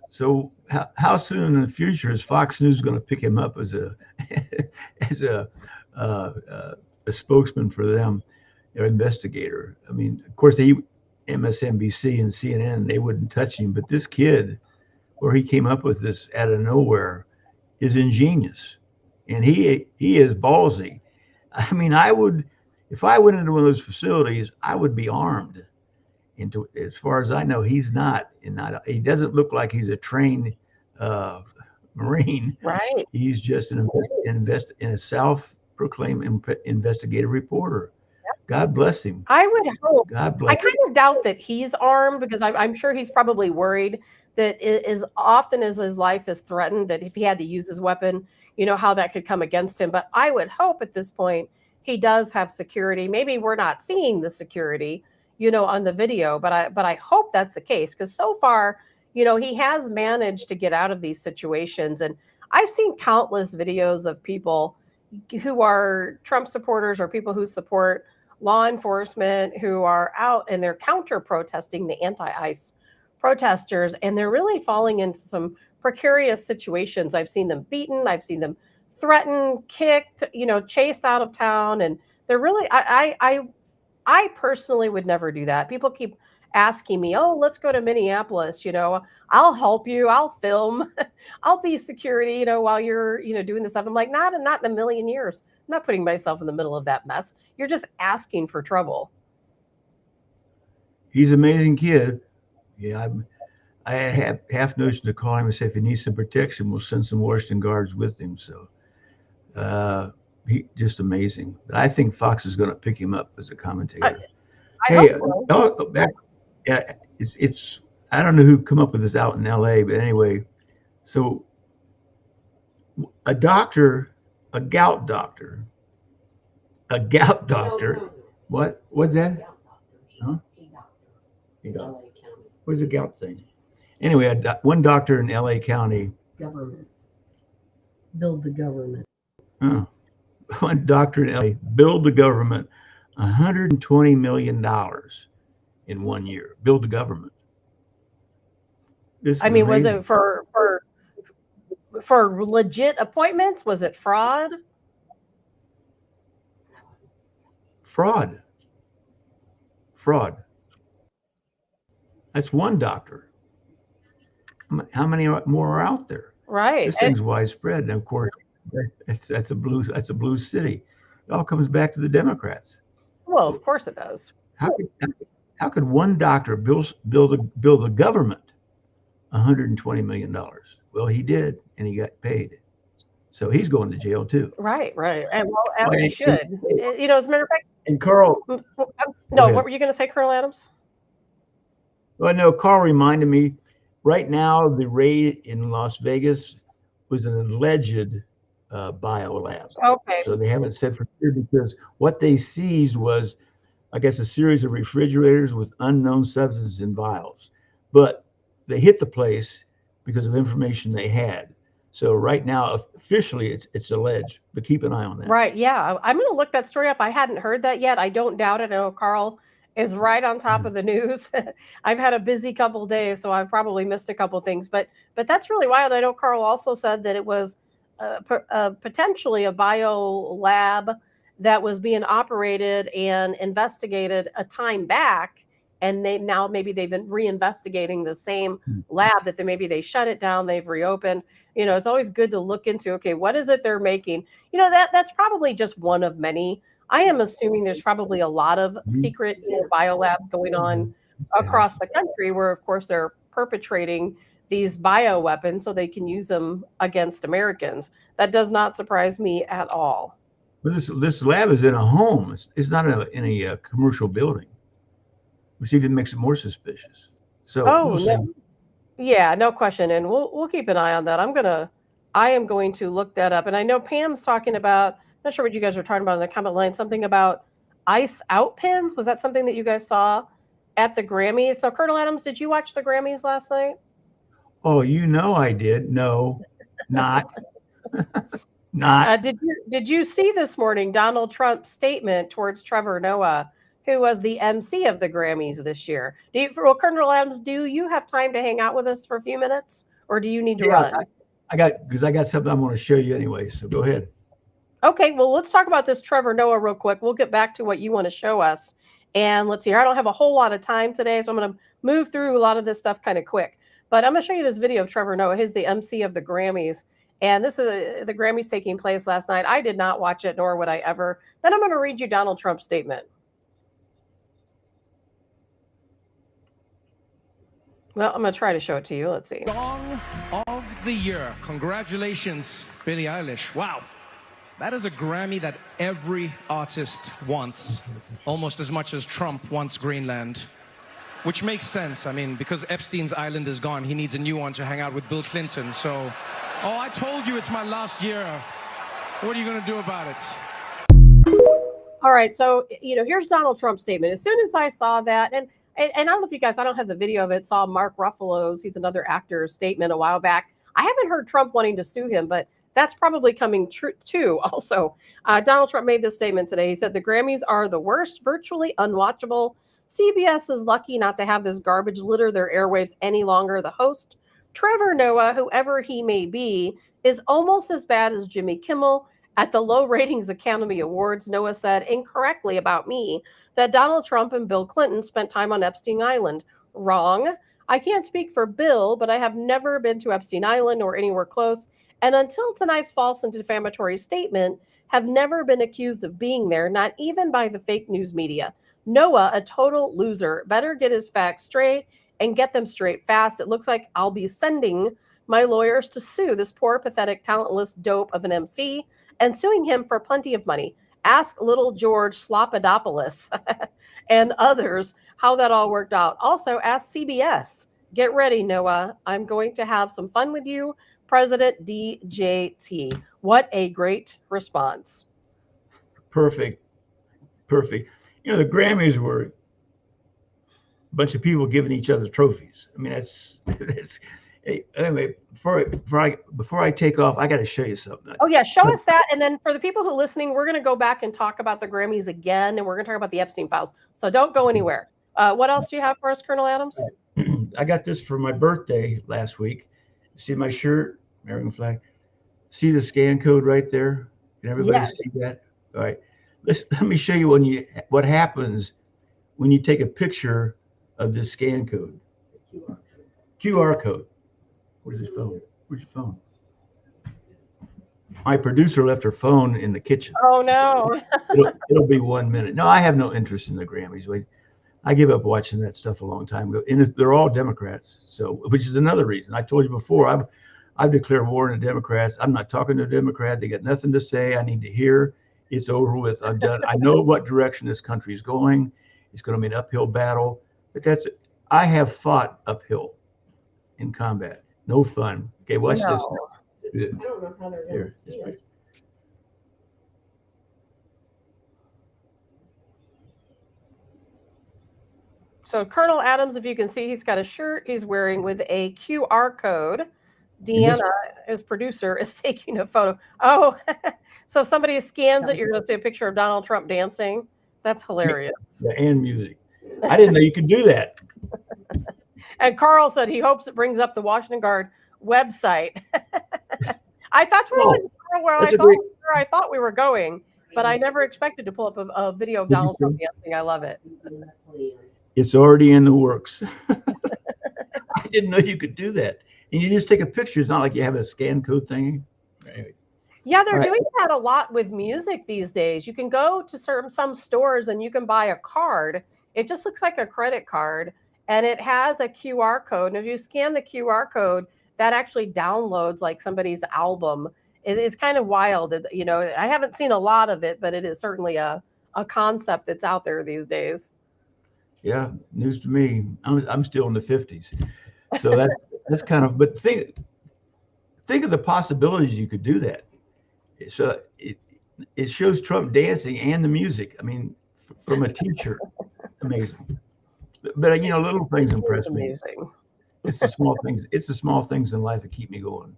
So how soon in the future is Fox News going to pick him up as a as a spokesman for them, or investigator? I mean, of course, MSNBC and CNN, they wouldn't touch him, but this kid, where he came up with this out of nowhere, is ingenious, and he is ballsy. I mean, if I went into one of those facilities, I would be armed. As far as I know, he's not, he doesn't look like he's a trained Marine. Right. He's just a self-proclaimed investigative reporter. God bless him. I would hope. God bless I kind of doubt that he's armed, because I'm sure he's probably worried that as often as his life is threatened, that if he had to use his weapon, how that could come against him. But I would hope at this point he does have security. Maybe we're not seeing the security, on the video, but I hope that's the case, because so far, he has managed to get out of these situations. And I've seen countless videos of people who are Trump supporters or people who support law enforcement, who are out and they're counter protesting the anti-ICE protesters, and they're really falling into some precarious situations. I've seen them beaten, I've seen them threatened, kicked, chased out of town, and they're really I personally would never do that. People keep asking me, "Oh, let's go to Minneapolis, I'll help you, I'll film, I'll be security, while you're, doing this stuff." I'm like, not in a million years. I'm not putting myself in the middle of that mess. You're just asking for trouble. He's an amazing kid. Yeah, I have half notion to call him and say if he needs some protection, we'll send some Washington guards with him. So he just amazing. I think Fox is going to pick him up as a commentator. I hope so. Yeah, it's I don't know who come up with this out in LA, but anyway, so a gout doctor. No. What's that? Huh? LA County. What's the gout thing? Anyway, one doctor in LA County. Government. Build the government. One doctor in LA billed the government $120 million in 1 year. Build the government. I mean, amazing. Was it for legit appointments? Was it fraud? Fraud. That's one doctor. How many more are out there? Right. This thing's widespread, and of course, that's a blue city. It all comes back to the Democrats. Well, of course it does. How could one doctor build the government $120 million? Well, he did, and he got paid. So he's going to jail too. Right. And he should. As a matter of fact. And Carl. No, what were you going to say, Colonel Adams? Well, no, Carl reminded me, right now, the raid in Las Vegas was an alleged biolab. Okay. So they haven't said for sure, because what they seized was, I guess, a series of refrigerators with unknown substances in vials. But they hit the place because of information they had. So right now, officially, it's alleged, but keep an eye on that. Right. Yeah. I'm going to look that story up. I hadn't heard that yet. I don't doubt it. I know Carl is right on top of the news. I've had a busy couple of days, so I've probably missed a couple of things. But that's really wild. I know Carl also said that it was potentially a bio lab that was being operated and investigated a time back. And maybe they've been reinvestigating the same lab that they shut it down, they've reopened. It's always good to look into, okay, what is it they're making? That's probably just one of many. I am assuming there's probably a lot of secret biolabs going on across the country where, of course, they're perpetrating these bioweapons so they can use them against Americans. That does not surprise me at all. But this lab is in a home. It's not in a commercial building, which even makes it more suspicious. So no. Yeah, no question. And we'll keep an eye on that. I am going to look that up. And I know Pam's talking about, I'm not sure what you guys are talking about in the comment line, something about ice out pins. Was that something that you guys saw at the Grammys? Now, Colonel Adams, did you watch the Grammys last night? Oh, I did. No, not. Not. Did you see this morning Donald Trump's statement towards Trevor Noah, who was the MC of the Grammys this year? Well, Colonel Adams, do you have time to hang out with us for a few minutes, or do you need to Yeah, run? I got something I'm going to show you anyway. So go ahead. Okay, well, let's talk about this Trevor Noah real quick. We'll get back to what you want to show us. And let's see here. I don't have a whole lot of time today, so I'm going to move through a lot of this stuff kind of quick. But I'm going to show you this video of Trevor Noah. He's the MC of the Grammys. And this is the Grammys taking place last night. I did not watch it, nor would I ever. Then I'm going to read you Donald Trump's statement. Well, I'm going to try to show it to you. Let's see. Song of the Year. Congratulations, Billie Eilish. Wow. That is a Grammy that every artist wants, almost as much as Trump wants Greenland, which makes sense. I mean, because Epstein's island is gone, he needs a new one to hang out with Bill Clinton. So, oh, I told you it's my last year. What are you going to do about it? All right. So, here's Donald Trump's statement. As soon as I saw that, and I don't know if you guys, I don't have the video of it, saw Mark Ruffalo's, he's another actor's statement a while back. I haven't heard Trump wanting to sue him, but that's probably coming true too. Also, Donald Trump made this statement today. He said the Grammys are the worst, virtually unwatchable. CBS is lucky not to have this garbage litter their airwaves any longer. The host, Trevor Noah, whoever he may be, is almost as bad as Jimmy Kimmel. At the low ratings Academy Awards, Noah said incorrectly about me that Donald Trump and Bill Clinton spent time on Epstein Island. Wrong. I can't speak for Bill, but I have never been to Epstein Island or anywhere close. And until tonight's false and defamatory statement, have never been accused of being there, not even by the fake news media. Noah, a total loser, better get his facts straight and get them straight fast. It looks like I'll be sending my lawyers to sue this poor, pathetic, talentless dope of an MC and suing him for plenty of money. Ask little George Slopadopoulos and others how that all worked out. Also, ask CBS. Get ready, Noah. I'm going to have some fun with you. President DJT. What a great response. Perfect. The Grammys were a bunch of people giving each other trophies. I mean, that's anyway, before I take off, I got to show you something. Oh yeah, show us that. And then for the people who are listening, we're going to go back and talk about the Grammys again, and we're going to talk about the Epstein files. So don't go anywhere. What else do you have for us, Colonel Adams? I got this for my birthday last week. See my shirt, American flag. See the scan code right there? Can everybody see that? All right. Let me show you what happens when you take a picture of this scan code. QR code. Where's his phone? Where's your phone? My producer left her phone in the kitchen. Oh no. It'll be 1 minute. No, I have no interest in the Grammys. I gave up watching that stuff a long time ago, and they're all Democrats. So, which is another reason. I told you before, I've declared war on the Democrats. I'm not talking to a Democrat. They got nothing to say. I need to hear. It's over with. I'm done. I know what direction this country is going. It's going to be an uphill battle, but that's it. I have fought uphill in combat. No fun. Okay, watch this. I don't know how they're going to see it. So Colonel Adams, if you can see, he's got a shirt he's wearing with a QR code. Deanna, his producer, is taking a photo. Oh, so if somebody scans it, you're going to see a picture of Donald Trump dancing. That's hilarious. Yeah, and music. I didn't know you could do that. And Carl said he hopes it brings up the Washington Guard website. That's really where I thought we were going, but I never expected to pull up a video of Donald Trump dancing. I love it. It's already in the works. I didn't know you could do that. And you just take a picture. It's not like you have a scan code thing. Anyway. Yeah, they're doing that a lot with music these days. You can go to some stores and you can buy a card. It just looks like a credit card, and it has a QR code. And if you scan the QR code, that actually downloads like somebody's album. It's kind of wild. I haven't seen a lot of it, but it is certainly a concept that's out there these days. Yeah, news to me. I'm still in the 50s, so that's kind of. But think of the possibilities you could do that. So it shows Trump dancing and the music. I mean, from a teacher, amazing. But little things impress me. It's the small things. It's the small things in life that keep me going.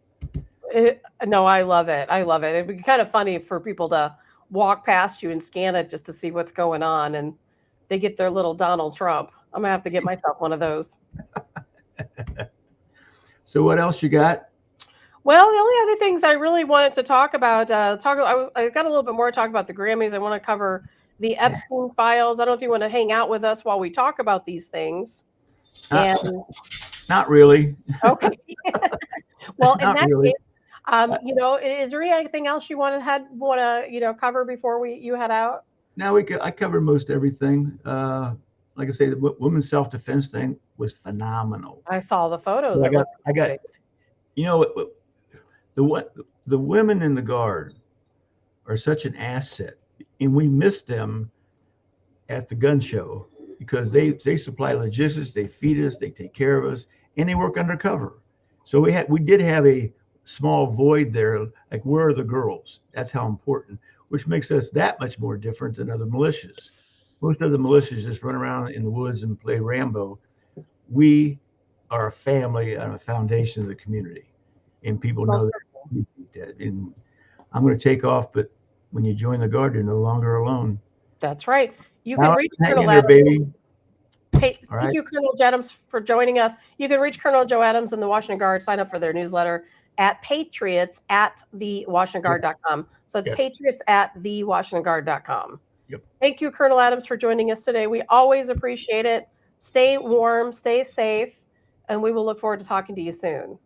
No, I love it. I love it. It'd be kind of funny for people to walk past you and scan it just to see what's going on, and they get their little Donald Trump. I'm gonna have to get myself one of those. So what else you got? Well, the only other things I really wanted to talk about, I got a little bit more to talk about the Grammys. I want to cover the Epstein files. I don't know if you want to hang out with us while we talk about these things. Not, And not really. okay, well, in Not that really. case, is there anything else you want to cover before you head out? Now I covered most everything. Like I say, the women's self-defense thing was phenomenal. I saw the photos. So It looked I got, amazing. you know, the women in the Guard are such an asset, and we miss them at the gun show because they supply logistics, they feed us, they take care of us, and they work undercover. So we did have a small void there, like where are the girls? That's how important, which makes us that much more different than other militias. Most other militias just run around in the woods and play Rambo. We are a family and a foundation of the community, and people know that. And I'm going to take off, but when you join the Guard, you're no longer alone. That's right. You Now, can reach hang in Colonel there, Adams. baby. Hey, All thank right. you, Colonel Adams, for joining us. You can reach Colonel Joe Adams and the Washington Guard. Sign up for their newsletter at patriots@thewashingtonguard.com. So it's Yes. patriots@thewashingtonguard.com. Yep. Thank you, Colonel Adams, for joining us today. We always appreciate it. Stay warm, stay safe, and we will look forward to talking to you soon.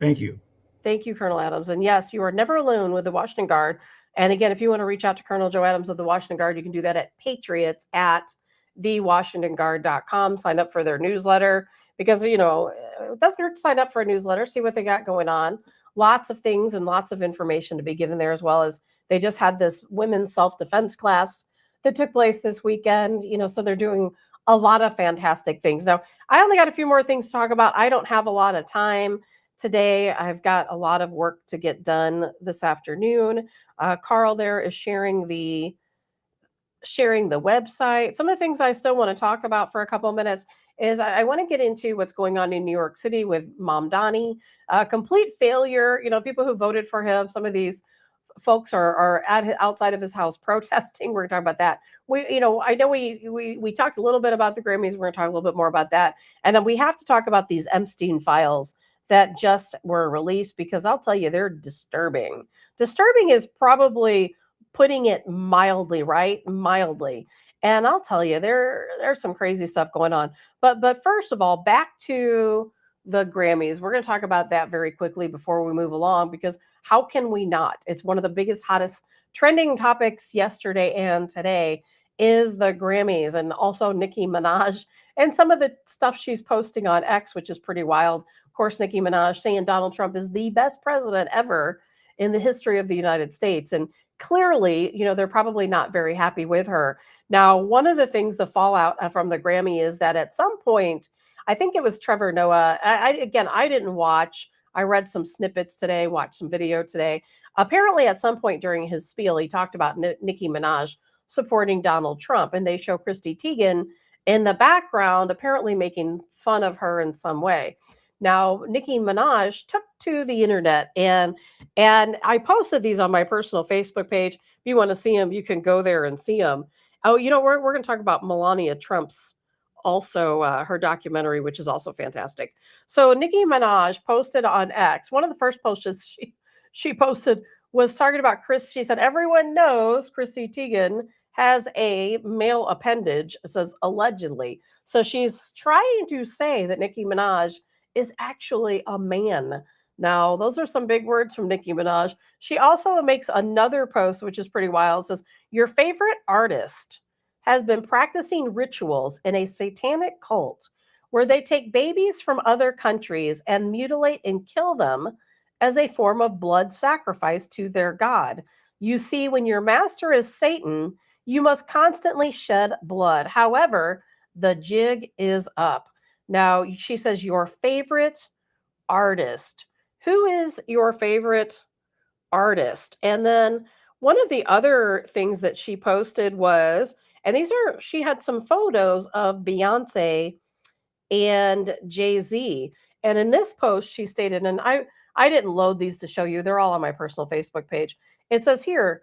Thank you. Thank you, Colonel Adams. And yes, you are never alone with the Washington Guard. And again, if you want to reach out to Colonel Joe Adams of the Washington Guard, you can do that at patriots@thewashingtonguard.com. Sign up for their newsletter because, it doesn't hurt to sign up for a newsletter, see what they got going on. Lots of things and lots of information to be given there, as well as they just had this women's self-defense class that took place this weekend, so they're doing a lot of fantastic things. Now, I only got a few more things to talk about. I don't have a lot of time today. I've got a lot of work to get done this afternoon. Carl there is sharing the website. Some of the things I still want to talk about for a couple of minutes is I want to get into what's going on in New York City with Mamdani. Complete failure. People who voted for him, some of these folks are outside of his house protesting. We're going to talk about that. I know we talked a little bit about the Grammys. We're going to talk a little bit more about that. And then we have to talk about these Epstein files that just were released, because I'll tell you, they're disturbing. Disturbing is probably putting it mildly, right? Mildly. And I'll tell you, there's some crazy stuff going on. But first of all, back to the Grammys. We're going to talk about that very quickly before we move along, because how can we not? It's one of the biggest, hottest trending topics yesterday and today is the Grammys, and also Nikci Minaj and some of the stuff she's posting on X, which is pretty wild. Of course, Nikci Minaj saying Donald Trump is the best president ever in the history of the United States. And clearly, they're probably not very happy with her. Now, one of the things, the fallout from the Grammy is that at some point, I think it was Trevor Noah. I didn't watch. I read some snippets today, watched some video today. Apparently, at some point during his spiel, he talked about Nikci Minaj supporting Donald Trump, and they show Chrissy Teigen in the background, apparently making fun of her in some way. Now, Nikci Minaj took to the internet, and I posted these on my personal Facebook page. If you want to see them, you can go there and see them. Oh, we're going to talk about Melania Trump's also her documentary, which is also fantastic. So Nikci Minaj posted on X. One of the first posts she posted was talking about Chris. She said, everyone knows Chrissy Teigen has a male appendage, it says allegedly. So she's trying to say that Nikci Minaj is actually a man. Now, those are some big words from Nikci Minaj. She also makes another post, which is pretty wild. It says, your favorite artist has been practicing rituals in a satanic cult where they take babies from other countries and mutilate and kill them as a form of blood sacrifice to their god. You see, when your master is Satan, you must constantly shed blood. However, the jig is up. Now, she says, your favorite artist. Who is your favorite artist? And then one of the other things that she posted was, and she had some photos of Beyonce and Jay-Z. And in this post, she stated, and I didn't load these to show you. They're all on my personal Facebook page. It says here,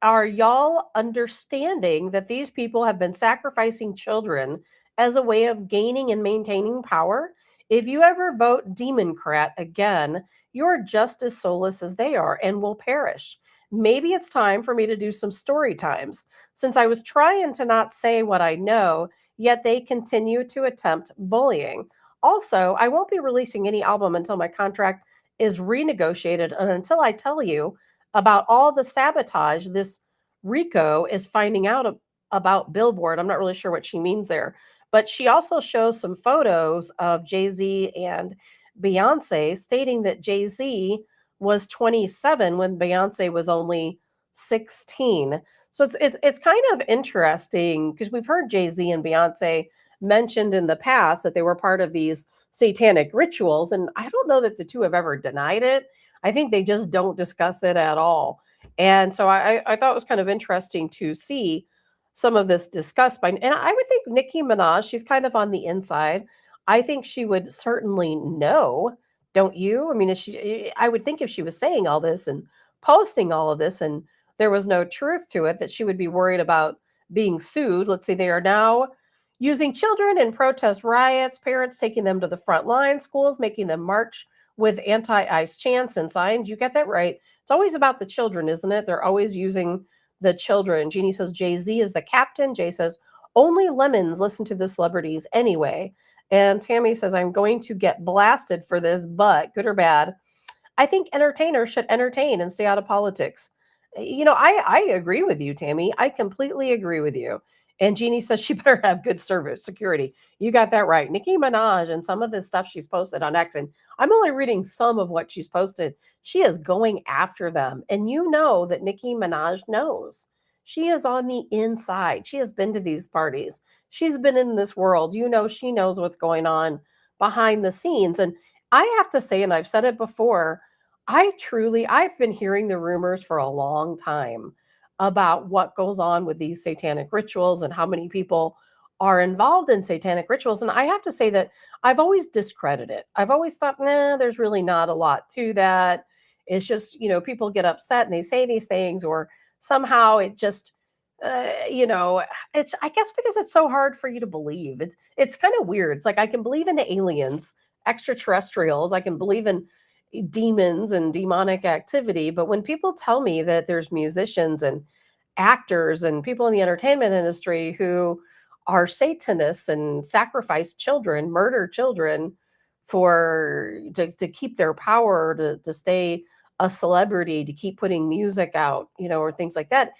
are y'all understanding that these people have been sacrificing children as a way of gaining and maintaining power? If you ever vote Democrat again, you're just as soulless as they are and will perish. Maybe it's time for me to do some story times, since I was trying to not say what I know, yet they continue to attempt bullying. Also, I won't be releasing any album until my contract is renegotiated and until I tell you about all the sabotage this Rico is finding out about Billboard. I'm not really sure what she means there, but she also shows some photos of Jay-Z and Beyonce, stating that Jay-Z was 27 when Beyonce was only 16. So it's kind of interesting because we've heard Jay-Z and Beyonce mentioned in the past that they were part of these satanic rituals, and I don't know that the two have ever denied it. I think they just don't discuss it at all. And so I thought it was kind of interesting to see some of this discussed by, and I would think Nikki Minaj, she's kind of on the inside. I think she would certainly know, don't you? I mean, I would think if she was saying all this and posting all of this and there was no truth to it, that she would be worried about being sued. Let's see, they are now using children in protest riots, parents taking them to the front line, schools making them march with anti-ICE chants and signs. You get that right. It's always about the children, isn't it? They're always using the children. Jeannie says Jay-Z is the captain. Jay says only lemons listen to the celebrities anyway. And Tammy says, I'm going to get blasted for this, but good or bad, I think entertainers should entertain and stay out of politics. I agree with you, Tammy. I completely agree with you. And Jeannie says she better have good service security. You got that right. Nicki Minaj and some of the stuff she's posted on X, and I'm only reading some of what she's posted. She is going after them. And you know that Nicki Minaj knows. She is on the inside. She has been to these parties. She's been in this world. You know, she knows what's going on behind the scenes. And I have to say, and I've said it before, I've been hearing the rumors for a long time about what goes on with these satanic rituals and how many people are involved in satanic rituals. And I have to say that I've always discredited it. I've always thought, nah, there's really not a lot to that. It's just, people get upset and they say these things, or somehow it just, it's, I guess because it's so hard for you to believe. It's kind of weird. It's like I can believe in the aliens, extraterrestrials. I can believe in demons and demonic activity. But when people tell me that there's musicians and actors and people in the entertainment industry who are Satanists and sacrifice children, murder children to keep their power, to stay a celebrity, to keep putting music out, or things like that,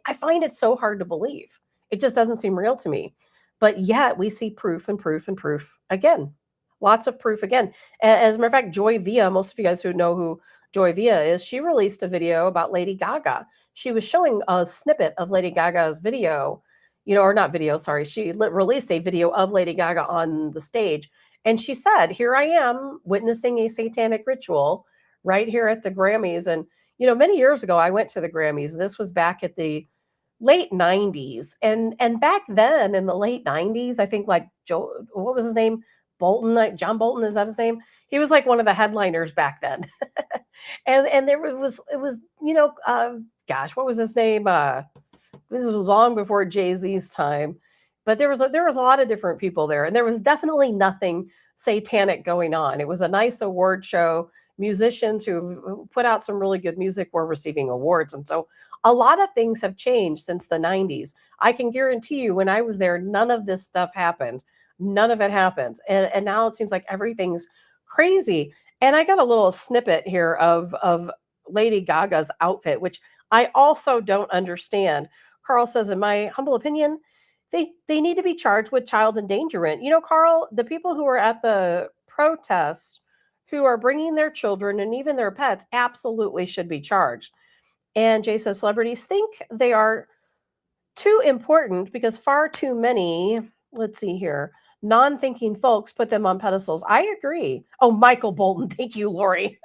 I find it so hard to believe. It just doesn't seem real to me. But yet we see proof and proof and proof again. Lots of proof again. As a matter of fact, Joy Villa, most of you guys who know who Joy Villa is, she released a video about Lady Gaga. She was showing a snippet of Lady Gaga's video, or not video, sorry. She released a video of Lady Gaga on the stage. And she said, here I am witnessing a satanic ritual right here at the Grammys. And, many years ago, I went to the Grammys. This was back at the late 90s. And back then in the late 90s, I think like what was his name? Bolton, John Bolton, is that his name? He was like one of the headliners back then. and it was, gosh, what was his name? This was long before Jay-Z's time, but there was a lot of different people there, and there was definitely nothing satanic going on. It was a nice award show. Musicians who put out some really good music were receiving awards. And so a lot of things have changed since the 90s. I can guarantee you when I was there, none of this stuff happened. None of it happened. And now it seems like everything's crazy. And I got a little snippet here of Lady Gaga's outfit, which I also don't understand. Carl says, in my humble opinion, they need to be charged with child endangerment. Carl, the people who are at the protests who are bringing their children and even their pets absolutely should be charged. And Jay says, celebrities think they are too important because far too many, let's see here, non-thinking folks put them on pedestals. I agree. Oh, Michael Bolton. Thank you, Lori.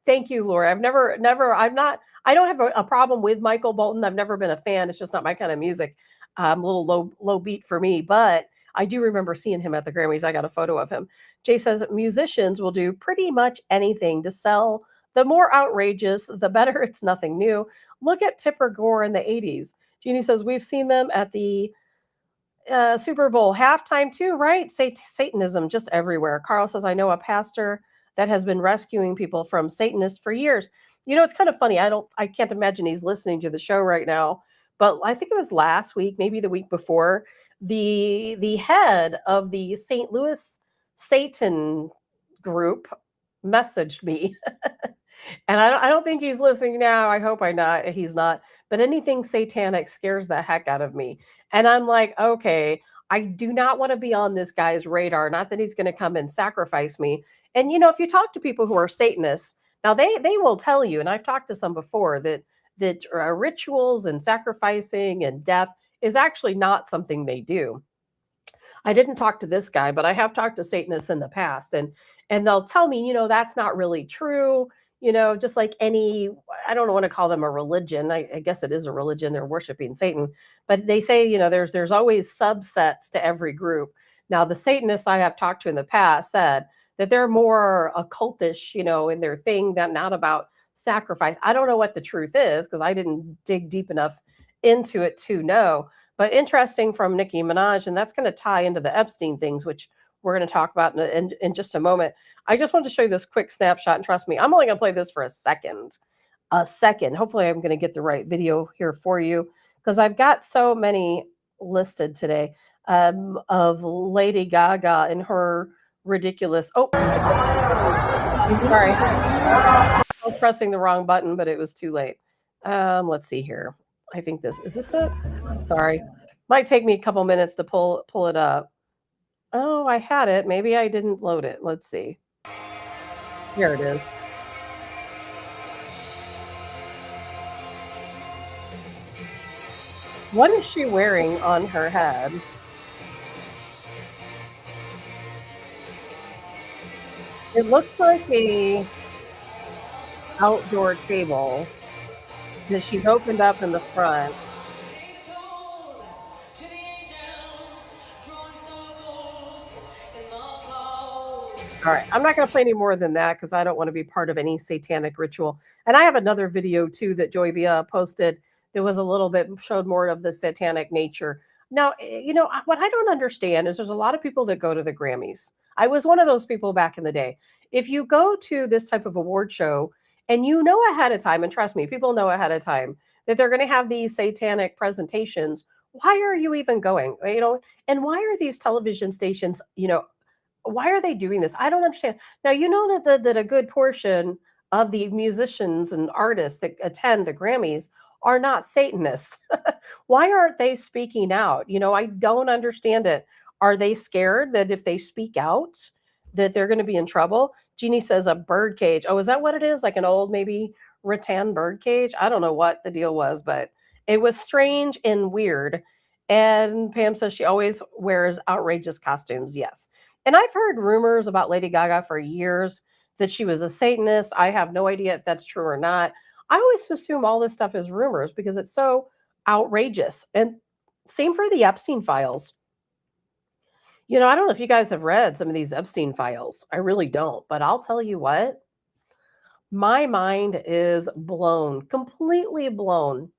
Thank you, Lori. I don't have a problem with Michael Bolton. I've never been a fan. It's just not my kind of music. A little low beat for me, but I do remember seeing him at the Grammys. I got a photo of him. Jay says musicians will do pretty much anything to sell. The more outrageous, the better. It's nothing new. Look at Tipper Gore in the 80s. Jeannie says we've seen them at the Super Bowl halftime too, right? Satanism just everywhere. Carl says, I know a pastor that has been rescuing people from Satanists for years. It's kind of funny. I can't imagine he's listening to the show right now, but I think it was last week, maybe the week before, the head of the St. Louis Satan group messaged me. And I don't think he's listening now. I hope he's not. But anything satanic scares the heck out of me. And I'm like, okay, I do not want to be on this guy's radar. Not that he's going to come and sacrifice me. And if you talk to people who are Satanists, now they will tell you, and I've talked to some before, that rituals and sacrificing and death is actually not something they do. I didn't talk to this guy, but I have talked to Satanists in the past, and they'll tell me, that's not really true. Just like any, I don't want to call them a religion. I guess it is a religion. They're worshiping Satan, but they say, there's always subsets to every group. Now, the Satanists I have talked to in the past said that they're more occultish, in their thing, that not about sacrifice. I don't know what the truth is because I didn't dig deep enough into it to know. But interesting from Nikci Minaj, and that's going to tie into the Epstein things, which we're going to talk about in just a moment. I just wanted to show you this quick snapshot, and trust me, I'm only going to play this for a second. Hopefully I'm going to get the right video here for you because I've got so many listed today of Lady Gaga and her ridiculous. Oh, sorry. I was pressing the wrong button, but it was too late. Let's see here. I think is this it? Sorry. Might take me a couple minutes to pull it up. Oh, I had it. Maybe I didn't load it. Let's see. Here it is. What is she wearing on her head? It looks like a outdoor table that she's opened up in the front. All right, I'm not going to play any more than that because I don't want to be part of any satanic ritual. And I have another video too that Joyvia posted that was a little bit showed more of the satanic nature. Now, what I don't understand is there's a lot of people that go to the Grammys. I was one of those people back in the day. If you go to this type of award show and you know ahead of time, and trust me, people know ahead of time that they're going to have these satanic presentations, why are you even going? And why are these television stations, why are they doing this? I don't understand. Now, that a good portion of the musicians and artists that attend the Grammys are not Satanists. Why aren't they speaking out? I don't understand it. Are they scared that if they speak out, that they're going to be in trouble? Jeannie says a bird cage. Oh, is that what it is? Like an old, maybe rattan bird cage? I don't know what the deal was, but it was strange and weird. And Pam says she always wears outrageous costumes. Yes. And I've heard rumors about Lady Gaga for years that she was a Satanist. I have no idea if that's true or not. I always assume all this stuff is rumors because it's so outrageous. And same for the Epstein files. I don't know if you guys have read some of these Epstein files. I really don't. But I'll tell you what, my mind is blown, completely blown.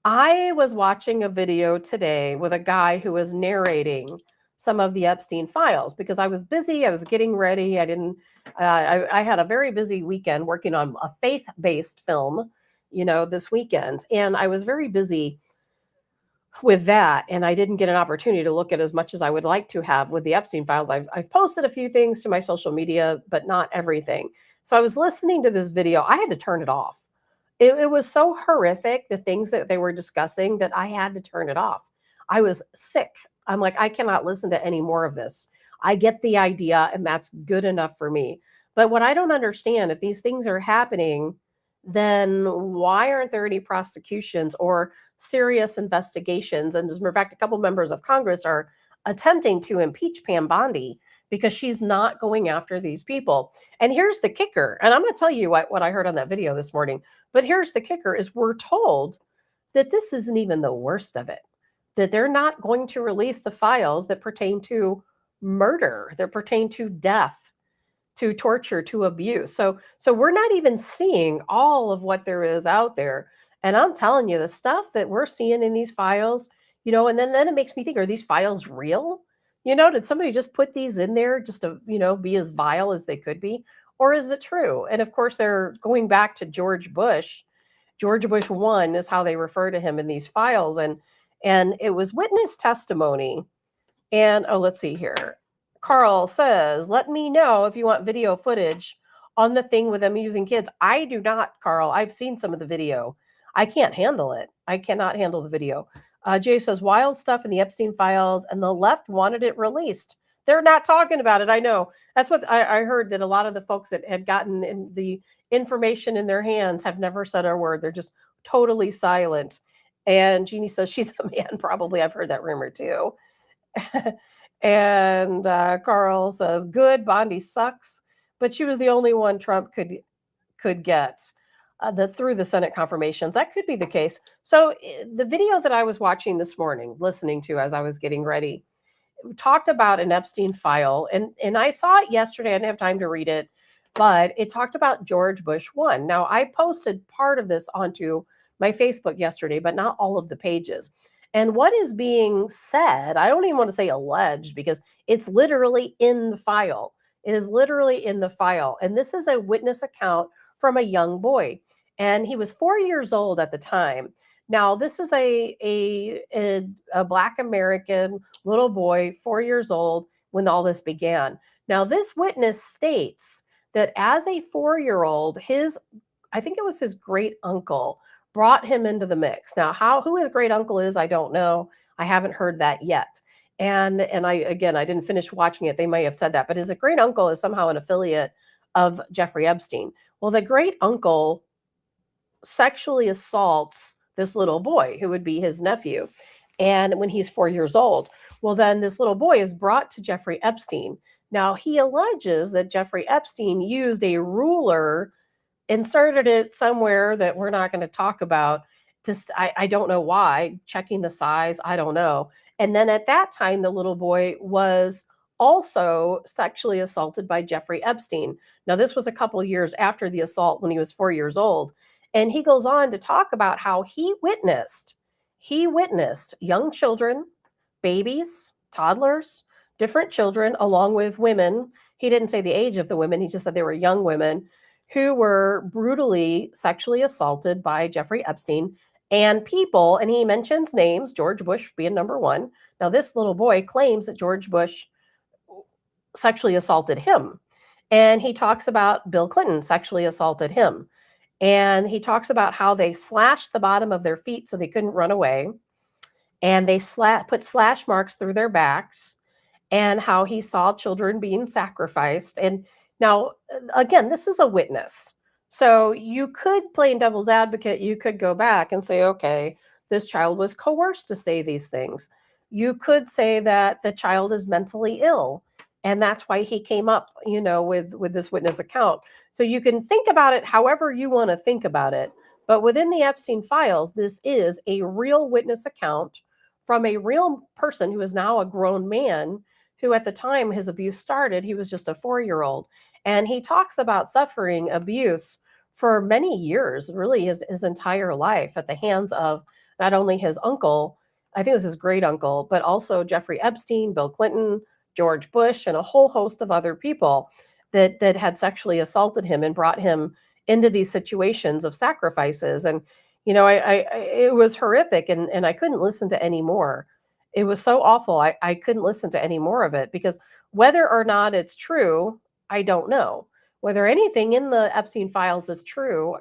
I was watching a video today with a guy who was narrating some of the Epstein files because I was busy. I was getting ready. I had a very busy weekend working on a faith-based film, this weekend. And I was very busy with that. And I didn't get an opportunity to look at as much as I would like to have with the Epstein files. I've posted a few things to my social media, but not everything. So I was listening to this video. I had to turn it off. It was so horrific, the things that they were discussing, that I had to turn it off. I was sick. I'm like, I cannot listen to any more of this. I get the idea, and that's good enough for me. But what I don't understand, if these things are happening, then why aren't there any prosecutions or serious investigations? And as a matter of fact, a couple members of Congress are attempting to impeach Mamdani because she's not going after these people. And here's the kicker. And I'm going to tell you what I heard on that video this morning. But here's the kicker is we're told that this isn't even the worst of it, that they're not going to release the files that pertain to murder, that pertain to death, to torture, to abuse. So we're not even seeing all of what there is out there. And I'm telling you, the stuff that we're seeing in these files, and then it makes me think, are these files real? Did somebody just put these in there just to, be as vile as they could be? Or is it true? And of course, they're going back to George Bush. George Bush 1 is how they refer to him in these files. And it was witness testimony. And let's see here. Carl says, let me know if you want video footage on the thing with them using kids. I do not, Carl. I've seen some of the video. I can't handle it. I cannot handle the video. Jay says, wild stuff in the Epstein files, and the left wanted it released. They're not talking about it. I know. That's what I heard, that a lot of the folks that had gotten the information in their hands have never said a word. They're just totally silent. And Jeannie says she's a man. Probably. I've heard that rumor too. And Carl says, good, Bondi sucks, but she was the only one Trump could get through the Senate confirmations. That could be the case. So the video that I was watching this morning, listening to as I was getting ready, talked about an Epstein file, and I saw it yesterday. I didn't have time to read it, but it talked about George Bush 1. Now, I posted part of this onto my Facebook yesterday, but not all of the pages. And what is being said, I don't even want to say alleged, because it's literally in the file. It is literally in the file. And this is a witness account from a young boy. And he was 4 years old at the time. Now, this is a Black American little boy, 4 years old, when all this began. Now, this witness states that as a 4-year-old, I think it was his great uncle, brought him into the mix. Now, who his great uncle is, I don't know. I haven't heard that yet. And I didn't finish watching it. They may have said that, but his great uncle is somehow an affiliate of Jeffrey Epstein. Well, the great uncle sexually assaults this little boy, who would be his nephew, and when he's 4 years old. Well, then this little boy is brought to Jeffrey Epstein. Now, he alleges that Jeffrey Epstein used a ruler, inserted it somewhere that we're not going to talk about. I don't know why, checking the size, I don't know. And then at that time, the little boy was also sexually assaulted by Jeffrey Epstein. Now, this was a couple of years after the assault, when he was 4 years old. And he goes on to talk about how he witnessed young children, babies, toddlers, different children, along with women. He didn't say the age of the women. He just said they were young women who were brutally sexually assaulted by Jeffrey Epstein, and people, and he mentions names, George Bush being number one. Now, this little boy claims that George Bush sexually assaulted him. And he talks about Bill Clinton sexually assaulted him. And he talks about how they slashed the bottom of their feet so they couldn't run away. And they put slash marks through their backs, and how he saw children being sacrificed. And now, again, this is a witness. So you could, playing devil's advocate, you could go back and say, okay, this child was coerced to say these things. You could say that the child is mentally ill, and that's why he came up, with this witness account. So you can think about it however you want to think about it. But within the Epstein files, this is a real witness account from a real person who is now a grown man, who at the time his abuse started, he was just a 4-year-old. And he talks about suffering abuse for many years, really his entire life, at the hands of not only his uncle, I think it was his great uncle, but also Jeffrey Epstein, Bill Clinton, George Bush, and a whole host of other people that had sexually assaulted him and brought him into these situations of sacrifices. And, it was horrific, and I couldn't listen to any more. It was so awful. I couldn't listen to any more of it, because whether or not it's true, I don't know. Whether anything in the Epstein files is true,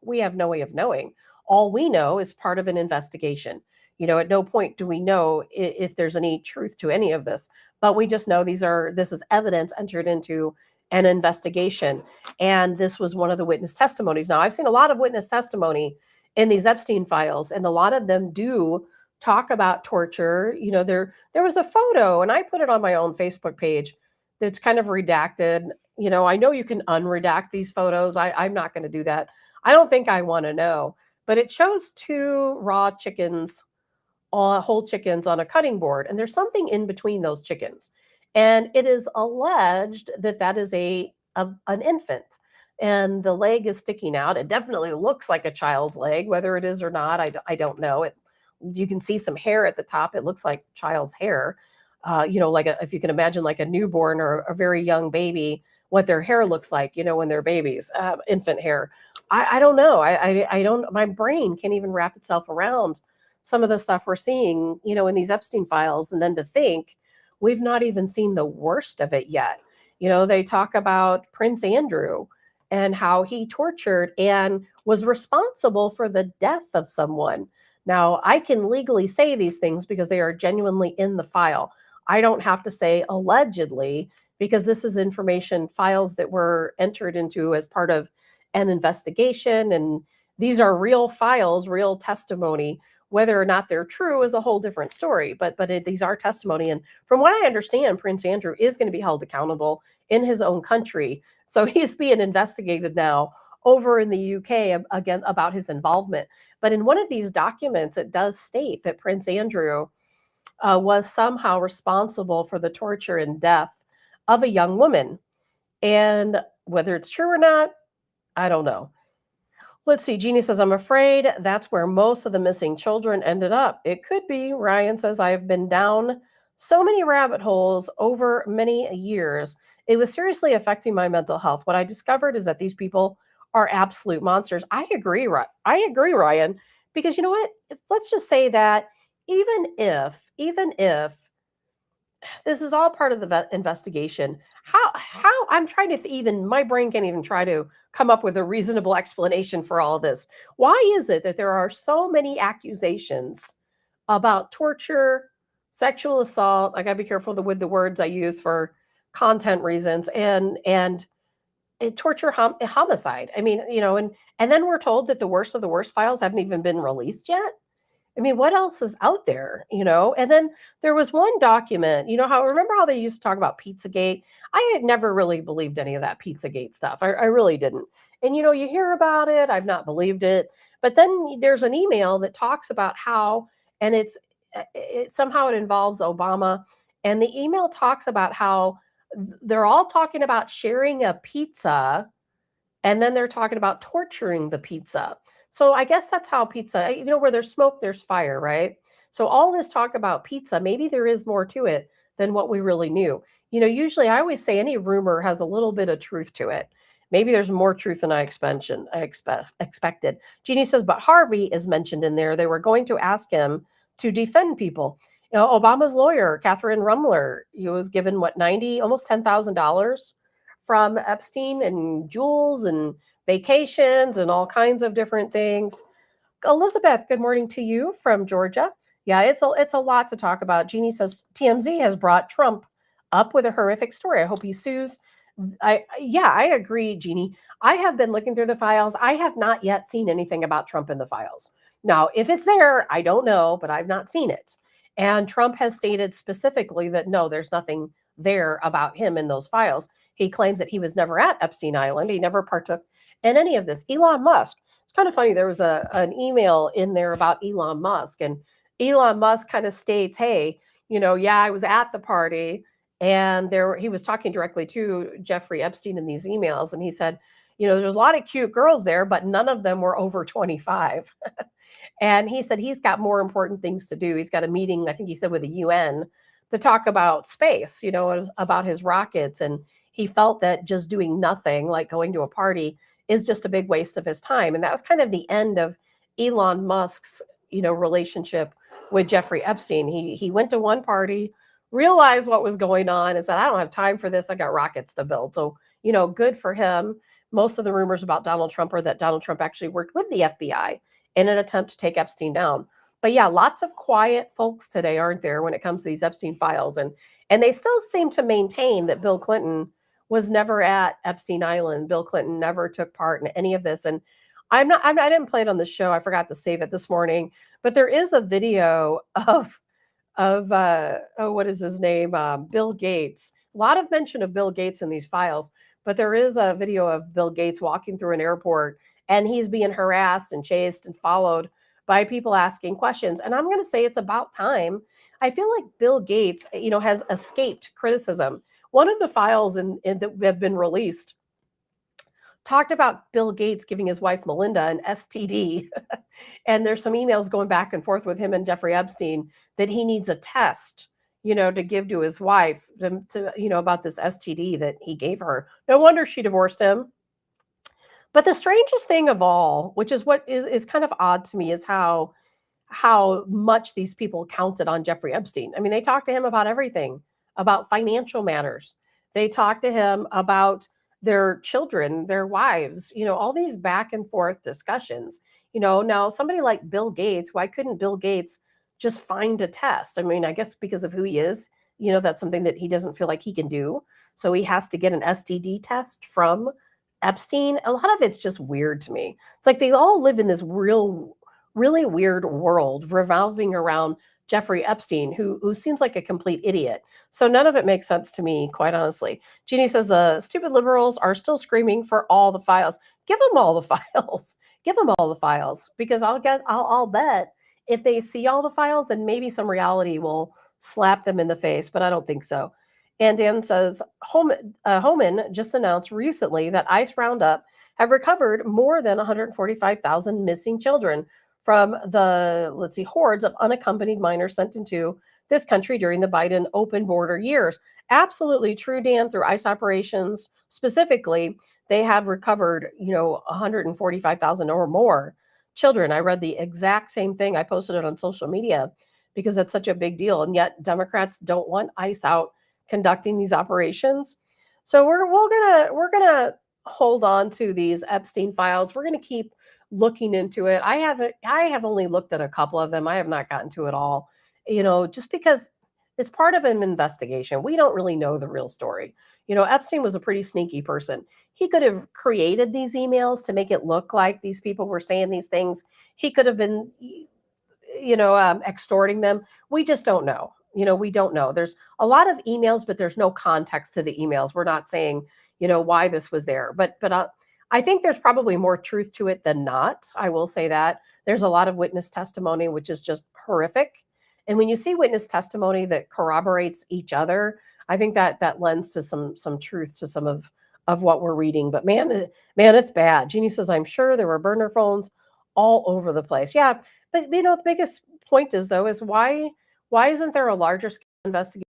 we have no way of knowing. All we know is part of an investigation. At no point do we know if there's any truth to any of this, but we just know this is evidence entered into an investigation. And this was one of the witness testimonies. Now, I've seen a lot of witness testimony in these Epstein files, and a lot of them do talk about torture. There was a photo, and I put it on my own Facebook page, that's kind of redacted. I know you can unredact these photos. I'm not going to do that. I don't think I want to know, but it shows 2 raw chickens, whole chickens on a cutting board, and there's something in between those chickens. And it is alleged that that is an infant, and the leg is sticking out. It definitely looks like a child's leg. Whether it is or not, I don't know. You can see some hair at the top. It looks like child's hair. Like if you can imagine like a newborn or a very young baby, what their hair looks like, when they're babies, infant hair. I don't know. I don't, my brain can't even wrap itself around some of the stuff we're seeing, in these Epstein files. And then to think we've not even seen the worst of it yet. They talk about Prince Andrew and how he tortured and was responsible for the death of someone. Now, I can legally say these things because they are genuinely in the file. I don't have to say allegedly, because this is information, files that were entered into as part of an investigation. And these are real files, real testimony. Whether or not they're true is a whole different story. But these are testimony. And from what I understand, Prince Andrew is going to be held accountable in his own country. So he's being investigated now over in the UK again about his involvement. But in one of these documents, it does state that Prince Andrew was somehow responsible for the torture and death of a young woman. And whether it's true or not, I don't know. Let's see. Jeannie says, I'm afraid that's where most of the missing children ended up. It could be. Ryan says, I've been down so many rabbit holes over many years. It was seriously affecting my mental health. What I discovered is that these people are absolute monsters. I agree, Ryan, because you know what? Let's just say that even if this is all part of the investigation, how I'm trying to even, my brain can't even try to come up with a reasonable explanation for all of this. Why is it that there are so many accusations about torture, sexual assault? I gotta be careful with the words I use for content reasons, and torture, homicide. I mean, and then we're told that the worst of the worst files haven't even been released yet. I mean, what else is out there, And then there was one document, remember how they used to talk about Pizzagate? I had never really believed any of that Pizzagate stuff. I really didn't. And, you hear about it. I've not believed it. But then there's an email that talks about how, and it somehow it involves Obama. And the email talks about how they're all talking about sharing a pizza. And then they're talking about torturing the pizza. So I guess that's how pizza, where there's smoke, there's fire, right? So all this talk about pizza, maybe there is more to it than what we really knew. Usually I always say any rumor has a little bit of truth to it. Maybe there's more truth than I expected. Jeannie says, but Harvey is mentioned in there. They were going to ask him to defend people. Obama's lawyer, Catherine Rumler, he was given almost $10,000 from Epstein and jewels and vacations and all kinds of different things. Elizabeth, good morning to you from Georgia. Yeah, it's a lot to talk about. Jeannie says TMZ has brought Trump up with a horrific story. I hope he sues. I agree, Jeannie. I have been looking through the files. I have not yet seen anything about Trump in the files. Now, if it's there, I don't know, but I've not seen it. And Trump has stated specifically that no, there's nothing there about him in those files. He claims that he was never at Epstein Island. He never partook in any of this. Elon Musk. It's kind of funny. There was an email in there about Elon Musk, and Elon Musk kind of states, hey, I was at the party, and he was talking directly to Jeffrey Epstein in these emails. And he said, there's a lot of cute girls there, but none of them were over 25. And he said he's got more important things to do. He's got a meeting, I think he said, with the UN to talk about space, about his rockets. And he felt that just doing nothing, like going to a party, is just a big waste of his time. And that was kind of the end of Elon Musk's, relationship with Jeffrey Epstein. He went to one party, realized what was going on, and said, I don't have time for this. I got rockets to build. So, good for him. Most of the rumors about Donald Trump are that Donald Trump actually worked with the FBI in an attempt to take Epstein down. But yeah, lots of quiet folks today, aren't there, when it comes to these Epstein files. And they still seem to maintain that Bill Clinton was never at Epstein Island. Bill Clinton never took part in any of this. And I didn't play it on the show. I forgot to save it this morning. But there is a video of what is his name? Bill Gates. A lot of mention of Bill Gates in these files. But there is a video of Bill Gates walking through an airport, and he's being harassed and chased and followed by people asking questions. And I'm going to say it's about time. I feel like Bill Gates, has escaped criticism. One of the files that have been released talked about Bill Gates giving his wife Melinda an STD. And there's some emails going back and forth with him and Jeffrey Epstein that he needs a test, to give to his wife about this STD that he gave her. No wonder she divorced him. But the strangest thing of all, which is what is kind of odd to me, is how much these people counted on Jeffrey Epstein. I mean, they talked to him about everything, about financial matters. They talked to him about their children, their wives, all these back and forth discussions. Now somebody like Bill Gates, why couldn't Bill Gates just find a test? I mean, I guess because of who he is, that's something that he doesn't feel like he can do. So he has to get an STD test from Epstein. A lot of it's just weird to me. It's like they all live in this really weird world revolving around Jeffrey Epstein, who seems like a complete idiot. So none of it makes sense to me, quite honestly. Jeannie says the stupid liberals are still screaming for all the files. Give them all the files. Give them all the files, because I'll bet if they see all the files, then maybe some reality will slap them in the face, but I don't think so. And Dan says, Homan just announced recently that ICE Roundup have recovered more than 145,000 missing children from the, hordes of unaccompanied minors sent into this country during the Biden open border years. Absolutely true, Dan. Through ICE operations specifically, they have recovered, 145,000 or more children. I read the exact same thing. I posted it on social media because it's such a big deal. And yet Democrats don't want ICE out conducting these operations. So we're gonna hold on to these Epstein files. We're gonna keep looking into it. I have only looked at a couple of them. I have not gotten to it all, just because it's part of an investigation. We don't really know the real story. Epstein was a pretty sneaky person. He could have created these emails to make it look like these people were saying these things. He could have been, extorting them. We just don't know. We don't know. There's a lot of emails, but there's no context to the emails. We're not saying, why this was there. But I think there's probably more truth to it than not. I will say that. There's a lot of witness testimony, which is just horrific. And when you see witness testimony that corroborates each other, I think that lends to some truth to some of what we're reading. But man, it's bad. Jeannie says, I'm sure there were burner phones all over the place. Yeah, but the biggest point is why isn't there a larger scale investigation?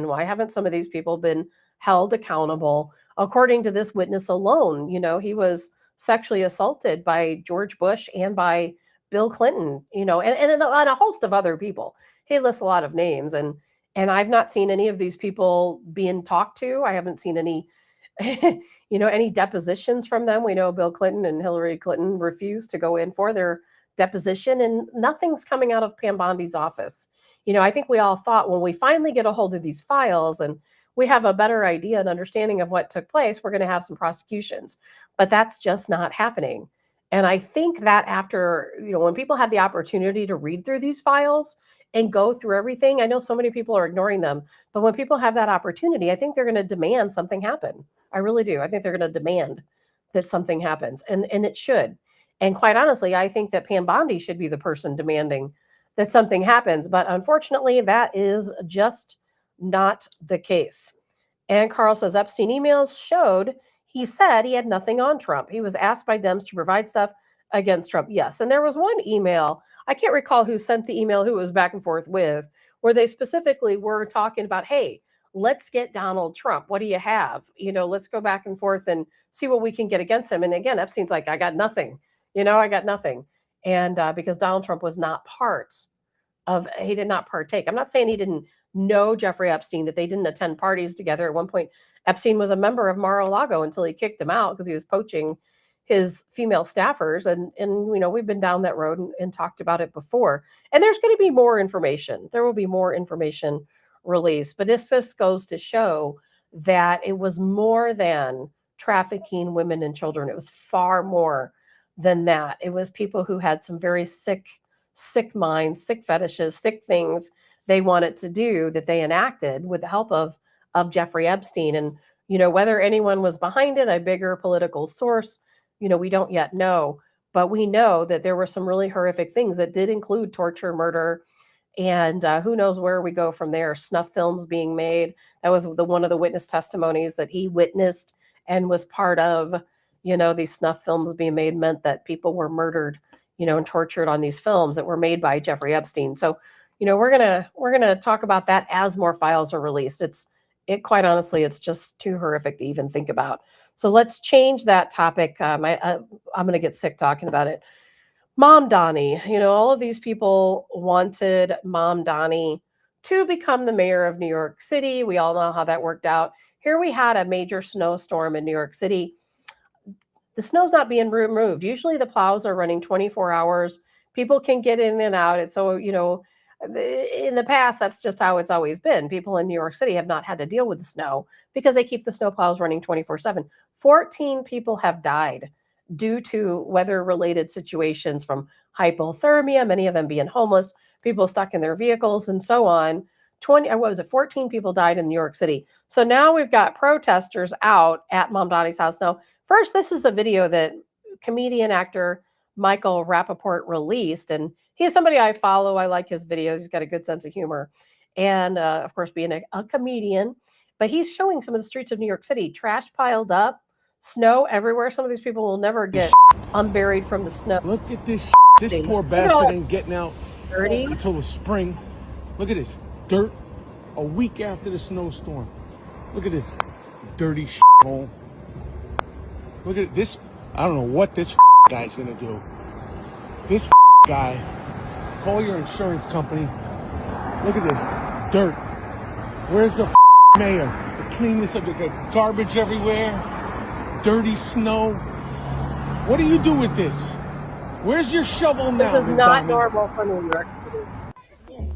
Why haven't some of these people been held accountable? According to this witness alone, he was sexually assaulted by George Bush and by Bill Clinton, and a host of other people. He lists a lot of names, and I've not seen any of these people being talked to. I haven't seen any, any depositions from them. We know Bill Clinton and Hillary Clinton refused to go in for their deposition, and nothing's coming out of Pam Bondi's office. I think we all thought when we finally get a hold of these files and we have a better idea and understanding of what took place, we're going to have some prosecutions. But that's just not happening. And I think that after, when people have the opportunity to read through these files and go through everything, I know so many people are ignoring them, but when people have that opportunity, I think they're going to demand something happen. I really do. I think they're going to demand that something happens, and it should. And quite honestly, I think that Pam Bondi should be the person demanding that something happens. But unfortunately, that is just not the case. And Carl says Epstein emails showed he said he had nothing on Trump. He was asked by Dems to provide stuff against Trump. Yes. And there was one email, I can't recall who sent the email, who it was back and forth with, where they specifically were talking about, hey, let's get Donald Trump. What do you have? Let's go back and forth and see what we can get against him. And again, Epstein's like, I got nothing. I got nothing. And because Donald Trump was not he did not partake. I'm not saying he didn't know Jeffrey Epstein, that they didn't attend parties together. At one point, Epstein was a member of Mar-a-Lago until he kicked him out because he was poaching his female staffers. And we've been down that road and talked about it before. And there's going to be more information. There will be more information released. But this just goes to show that it was more than trafficking women and children. It was far more than that. It was people who had some very sick minds, sick fetishes, sick things they wanted to do that they enacted with the help of Jeffrey Epstein. And, whether anyone was behind it, a bigger political source, we don't yet know. but we know that there were some really horrific things that did include torture, murder, and who knows where we go from there. Snuff films being made. That was one of the witness testimonies that he witnessed and was part of. These snuff films being made meant that people were murdered, and tortured on these films that were made by Jeffrey Epstein. So, we're gonna talk about that as more files are released. It quite honestly, it's just too horrific to even think about. So let's change that topic. I'm gonna get sick talking about it. Mamdani, all of these people wanted Mamdani to become the mayor of New York City. We all know how that worked out. Here we had a major snowstorm in New York City. The snow's not being removed. Usually the plows are running 24 hours. People can get in and out. And so, in the past, that's just how it's always been. People in New York City have not had to deal with the snow because they keep the snow plows running 24/7. 14 people have died due to weather-related situations, from hypothermia, many of them being homeless, people stuck in their vehicles, and so on. 14 people died in New York City. So now we've got protesters out at Mamdani's house. Now, first, this is a video that comedian actor Michael Rappaport released, and he's somebody I follow. I like his videos. He's got a good sense of humor, and of course, being a comedian. But he's showing some of the streets of New York City, trash piled up, snow everywhere. Some of these people will never get unburied from the snow. Look at this. This poor bastard ain't getting out dirty until the spring. Look at this dirt a week after the snowstorm. Look at this dirty hole. Look at this. I don't know what this guy's gonna do. This guy, call your insurance company. Look at this dirt. Where's the mayor to clean this up? They got garbage everywhere, dirty snow. What do you do with this? Where's your shovel now? This is not normal for New York City.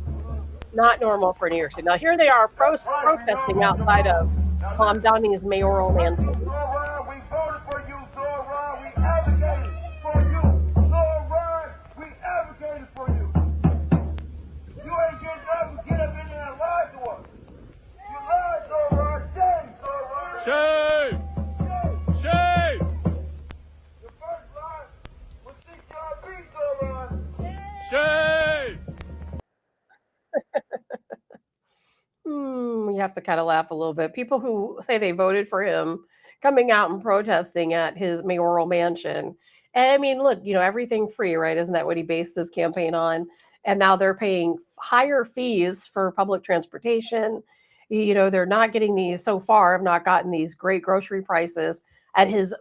Not normal for New York City. Now here they are protesting outside of Mamdani's mayoral mansion. We voted for you, Zoran. We advocated for you, Zoran. We advocated for you. You ain't getting up. Get up in there and lie to us. You lied, Zoran. Shame, Zoran. Shame! Shame! Your first lie was CCRB, Zoran. Shame! You have to kind of laugh a little bit. People who say they voted for him coming out and protesting at his mayoral mansion. And I mean, look, everything free, right? Isn't that what he based his campaign on? And now they're paying higher fees for public transportation. They're not getting these, so far, have not gotten these great grocery prices at his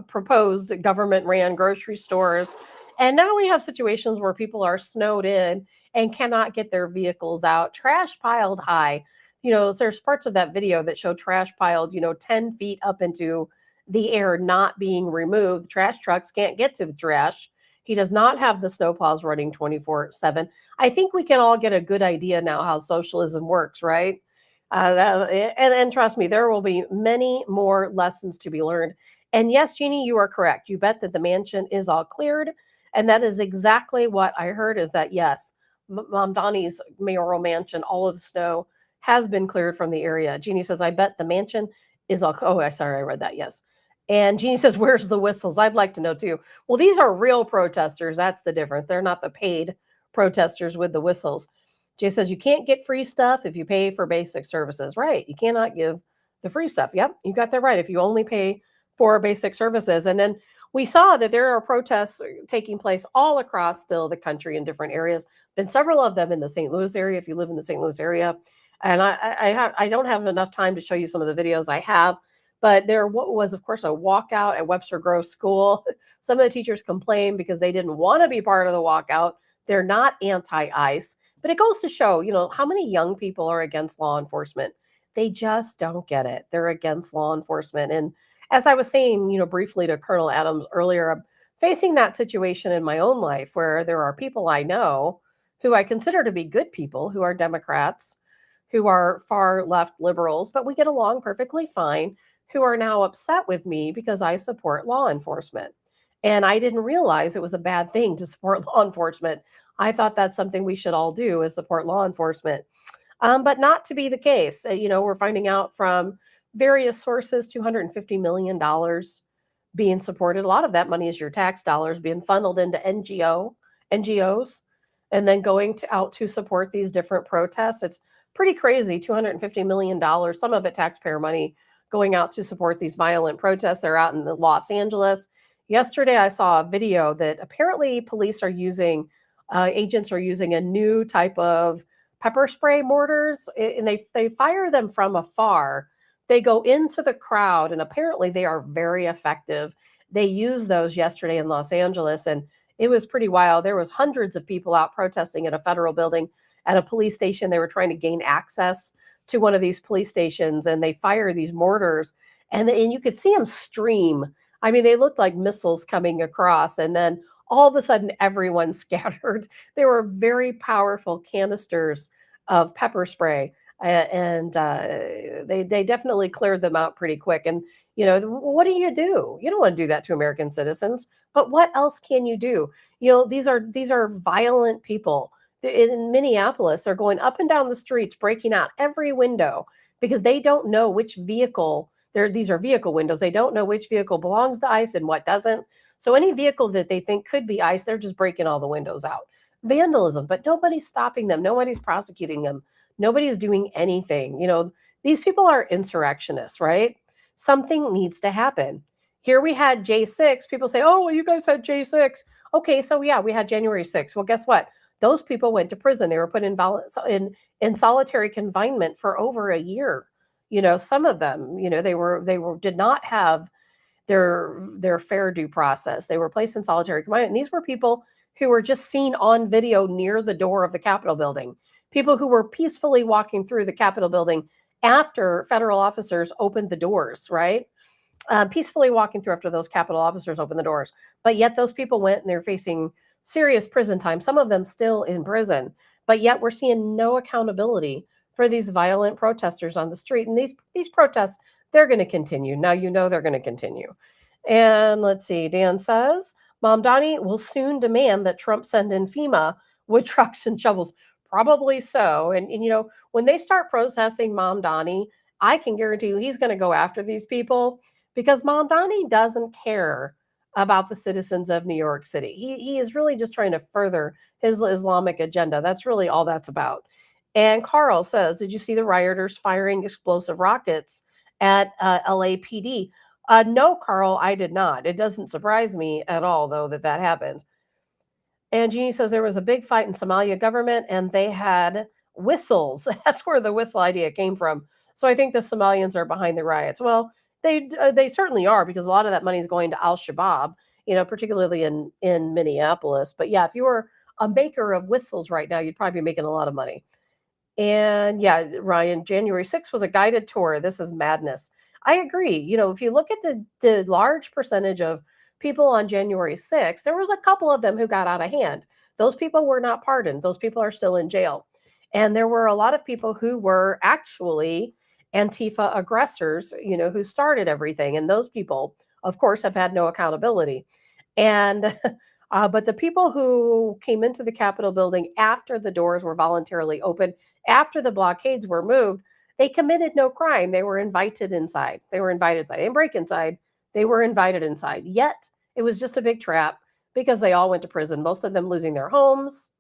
proposed government-ran grocery stores. And now we have situations where people are snowed in and cannot get their vehicles out, trash piled high. There's parts of that video that show trash piled, 10 feet up into the air, not being removed. Trash trucks can't get to the trash. He does not have the snowplows running 24/7. I think we can all get a good idea now how socialism works, right? And trust me, there will be many more lessons to be learned. And yes, Jeannie, you are correct. You bet that the mansion is all cleared. And that is exactly what I heard, is that, yes, Mamdani's mayoral mansion, all of the snow has been cleared from the area. Jeannie says, I bet the mansion is all, oh, sorry, I read that, yes. And Jeannie says, where's the whistles? I'd like to know too. Well, these are real protesters. That's the difference. They're not the paid protesters with the whistles. Jay says, you can't get free stuff if you pay for basic services. Right. You cannot give the free stuff. Yep, you got that right. If you only pay for basic services. And then we saw that there are protests taking place all across still the country in different areas. Been several of them in the St. Louis area, if you live in the St. Louis area. And I don't have enough time to show you some of the videos I have, but there was, of course, a walkout at Webster Grove School. Some of the teachers complained because they didn't want to be part of the walkout. They're not anti-ICE, but it goes to show, how many young people are against law enforcement. They just don't get it. They're against law enforcement. And as I was saying, briefly to Colonel Adams earlier, I'm facing that situation in my own life where there are people I know who I consider to be good people, who are Democrats, who are far left liberals, but we get along perfectly fine, who are now upset with me because I support law enforcement. And I didn't realize it was a bad thing to support law enforcement. I thought that's something we should all do, is support law enforcement. But not to be the case. We're finding out from various sources, $250 million being supported. A lot of that money is your tax dollars being funneled into NGOs, and then going out to support these different protests. It's pretty crazy. $250 million, some of it taxpayer money, going out to support these violent protests. They're out in Los Angeles. Yesterday, I saw a video that apparently police are using, agents are using a new type of pepper spray mortars, and they fire them from afar. They go into the crowd, and apparently they are very effective. They used those yesterday in Los Angeles, and it was pretty wild. There was hundreds of people out protesting at a federal building, at a police station. They were trying to gain access to one of these police stations, and they fire these mortars, and you could see them stream. I mean, they looked like missiles coming across, and then all of a sudden everyone scattered. They were very powerful canisters of pepper spray, and they definitely cleared them out pretty quick. And what do? You don't want to do that to American citizens, but what else can you do? These are violent people. In Minneapolis, they're going up and down the streets, breaking out every window because they don't know which vehicle. These are vehicle windows. They don't know which vehicle belongs to ICE and what doesn't. So any vehicle that they think could be ICE, they're just breaking all the windows out. Vandalism, but nobody's stopping them. Nobody's prosecuting them. Nobody's doing anything. These people are insurrectionists, right? Something needs to happen. Here we had J6. People say, oh, well, you guys had J6. Okay, so yeah, we had January 6th. Well, guess what? Those people went to prison. They were put in solitary confinement for over a year. Some of them, did not have their fair due process. They were placed in solitary confinement. And these were people who were just seen on video near the door of the Capitol building. People who were peacefully walking through the Capitol building after federal officers opened the doors, right? Peacefully walking through after those Capitol officers opened the doors. But yet those people went and they're facing serious prison time, some of them still in prison. But yet we're seeing no accountability for these violent protesters on the street. And these protests, they're going to continue. Now they're going to continue. And let's see, Dan says, Mamdani will soon demand that Trump send in FEMA with trucks and shovels. Probably so. And when they start protesting Mamdani, I can guarantee you he's going to go after these people because Mamdani doesn't care about the citizens of New York City. He is really just trying to further his Islamic agenda. That's really all that's about. And Carl says, did you see the rioters firing explosive rockets at LAPD? No, Carl, I did not. It doesn't surprise me at all, though, that happened. And Jeannie says there was a big fight in Somalia government and they had whistles. That's where the whistle idea came from. So I think the Somalians are behind the riots. Well, they certainly are because a lot of that money is going to Al-Shabaab, particularly in Minneapolis. But yeah, if you were a maker of whistles right now, you'd probably be making a lot of money. And yeah, Ryan, January 6th was a guided tour. This is madness. I agree. If you look at the large percentage of people on January 6th, there was a couple of them who got out of hand. Those people were not pardoned. Those people are still in jail. And there were a lot of people who were actually Antifa aggressors, who started everything. And those people, of course, have had no accountability. And but the people who came into the Capitol building after the doors were voluntarily open, after the blockades were moved, they committed no crime. They were invited inside. They didn't break inside. They were invited inside. Yet it was just a big trap because they all went to prison, most of them losing their homes,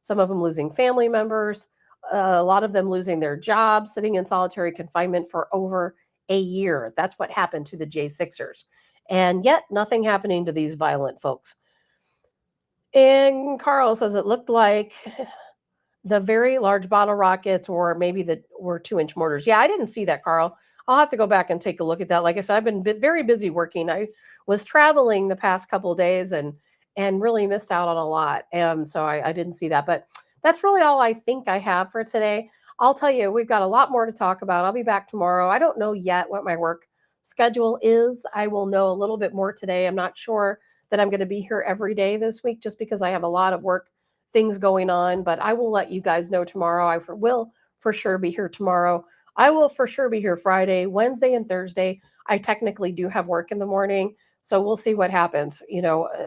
some of them losing family members, a lot of them losing their jobs, sitting in solitary confinement for over a year. That's what happened to the J6ers. And yet nothing happening to these violent folks. And Carl says it looked like the very large bottle rockets or maybe were 2-inch mortars. Yeah, I didn't see that, Carl. I'll have to go back and take a look at that. Like I said, I've been very busy working. I was traveling the past couple of days and really missed out on a lot. And so I didn't see that. But that's really all I think I have for today. I'll tell you, we've got a lot more to talk about. I'll be back tomorrow. I don't know yet what my work schedule is. I will know a little bit more today. I'm not sure that I'm going to be here every day this week just because I have a lot of work things going on. But I will let you guys know tomorrow. I will for sure be here tomorrow. I will for sure be here Friday, Wednesday, and Thursday. I technically do have work in the morning. So we'll see what happens,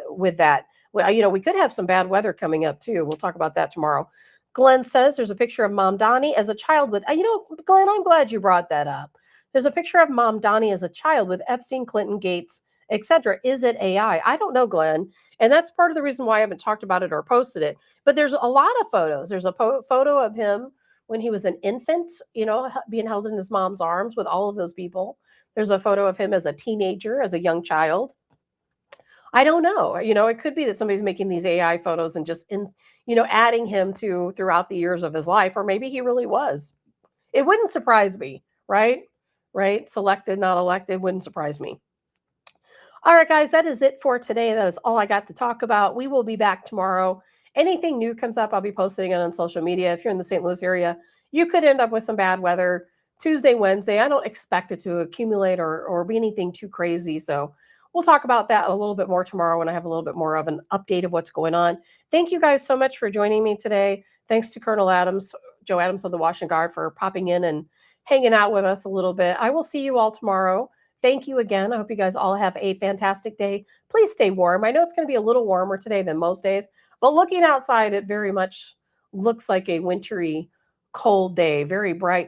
with that. Well, we could have some bad weather coming up too. We'll talk about that tomorrow. Glenn says there's a picture of Mamdani as a child with, Glenn, I'm glad you brought that up. There's a picture of Mamdani as a child with Epstein, Clinton, Gates, etc. Is it AI? I don't know, Glenn. And that's part of the reason why I haven't talked about it or posted it. But there's a lot of photos. There's a photo of him when he was an infant, being held in his mom's arms with all of those people. There's a photo of him as a teenager, as a young child. I don't know. It could be that somebody's making these AI photos and just adding him to throughout the years of his life, or maybe he really was. It wouldn't surprise me, right? Right? Selected, not elected, wouldn't surprise me. All right, guys, that is it for today. That is all I got to talk about. We will be back tomorrow. Anything new comes up, I'll be posting it on social media. If you're in the St. Louis area, you could end up with some bad weather Tuesday, Wednesday. I don't expect it to accumulate or be anything too crazy. So we'll talk about that a little bit more tomorrow when I have a little bit more of an update of what's going on. Thank you guys so much for joining me today. Thanks to Colonel Adams, Joe Adams of the Washington Guard, for popping in and hanging out with us a little bit. I will see you all tomorrow. Thank you again. I hope you guys all have a fantastic day. Please stay warm. I know it's going to be a little warmer today than most days, but looking outside, it very much looks like a wintry, cold day, very bright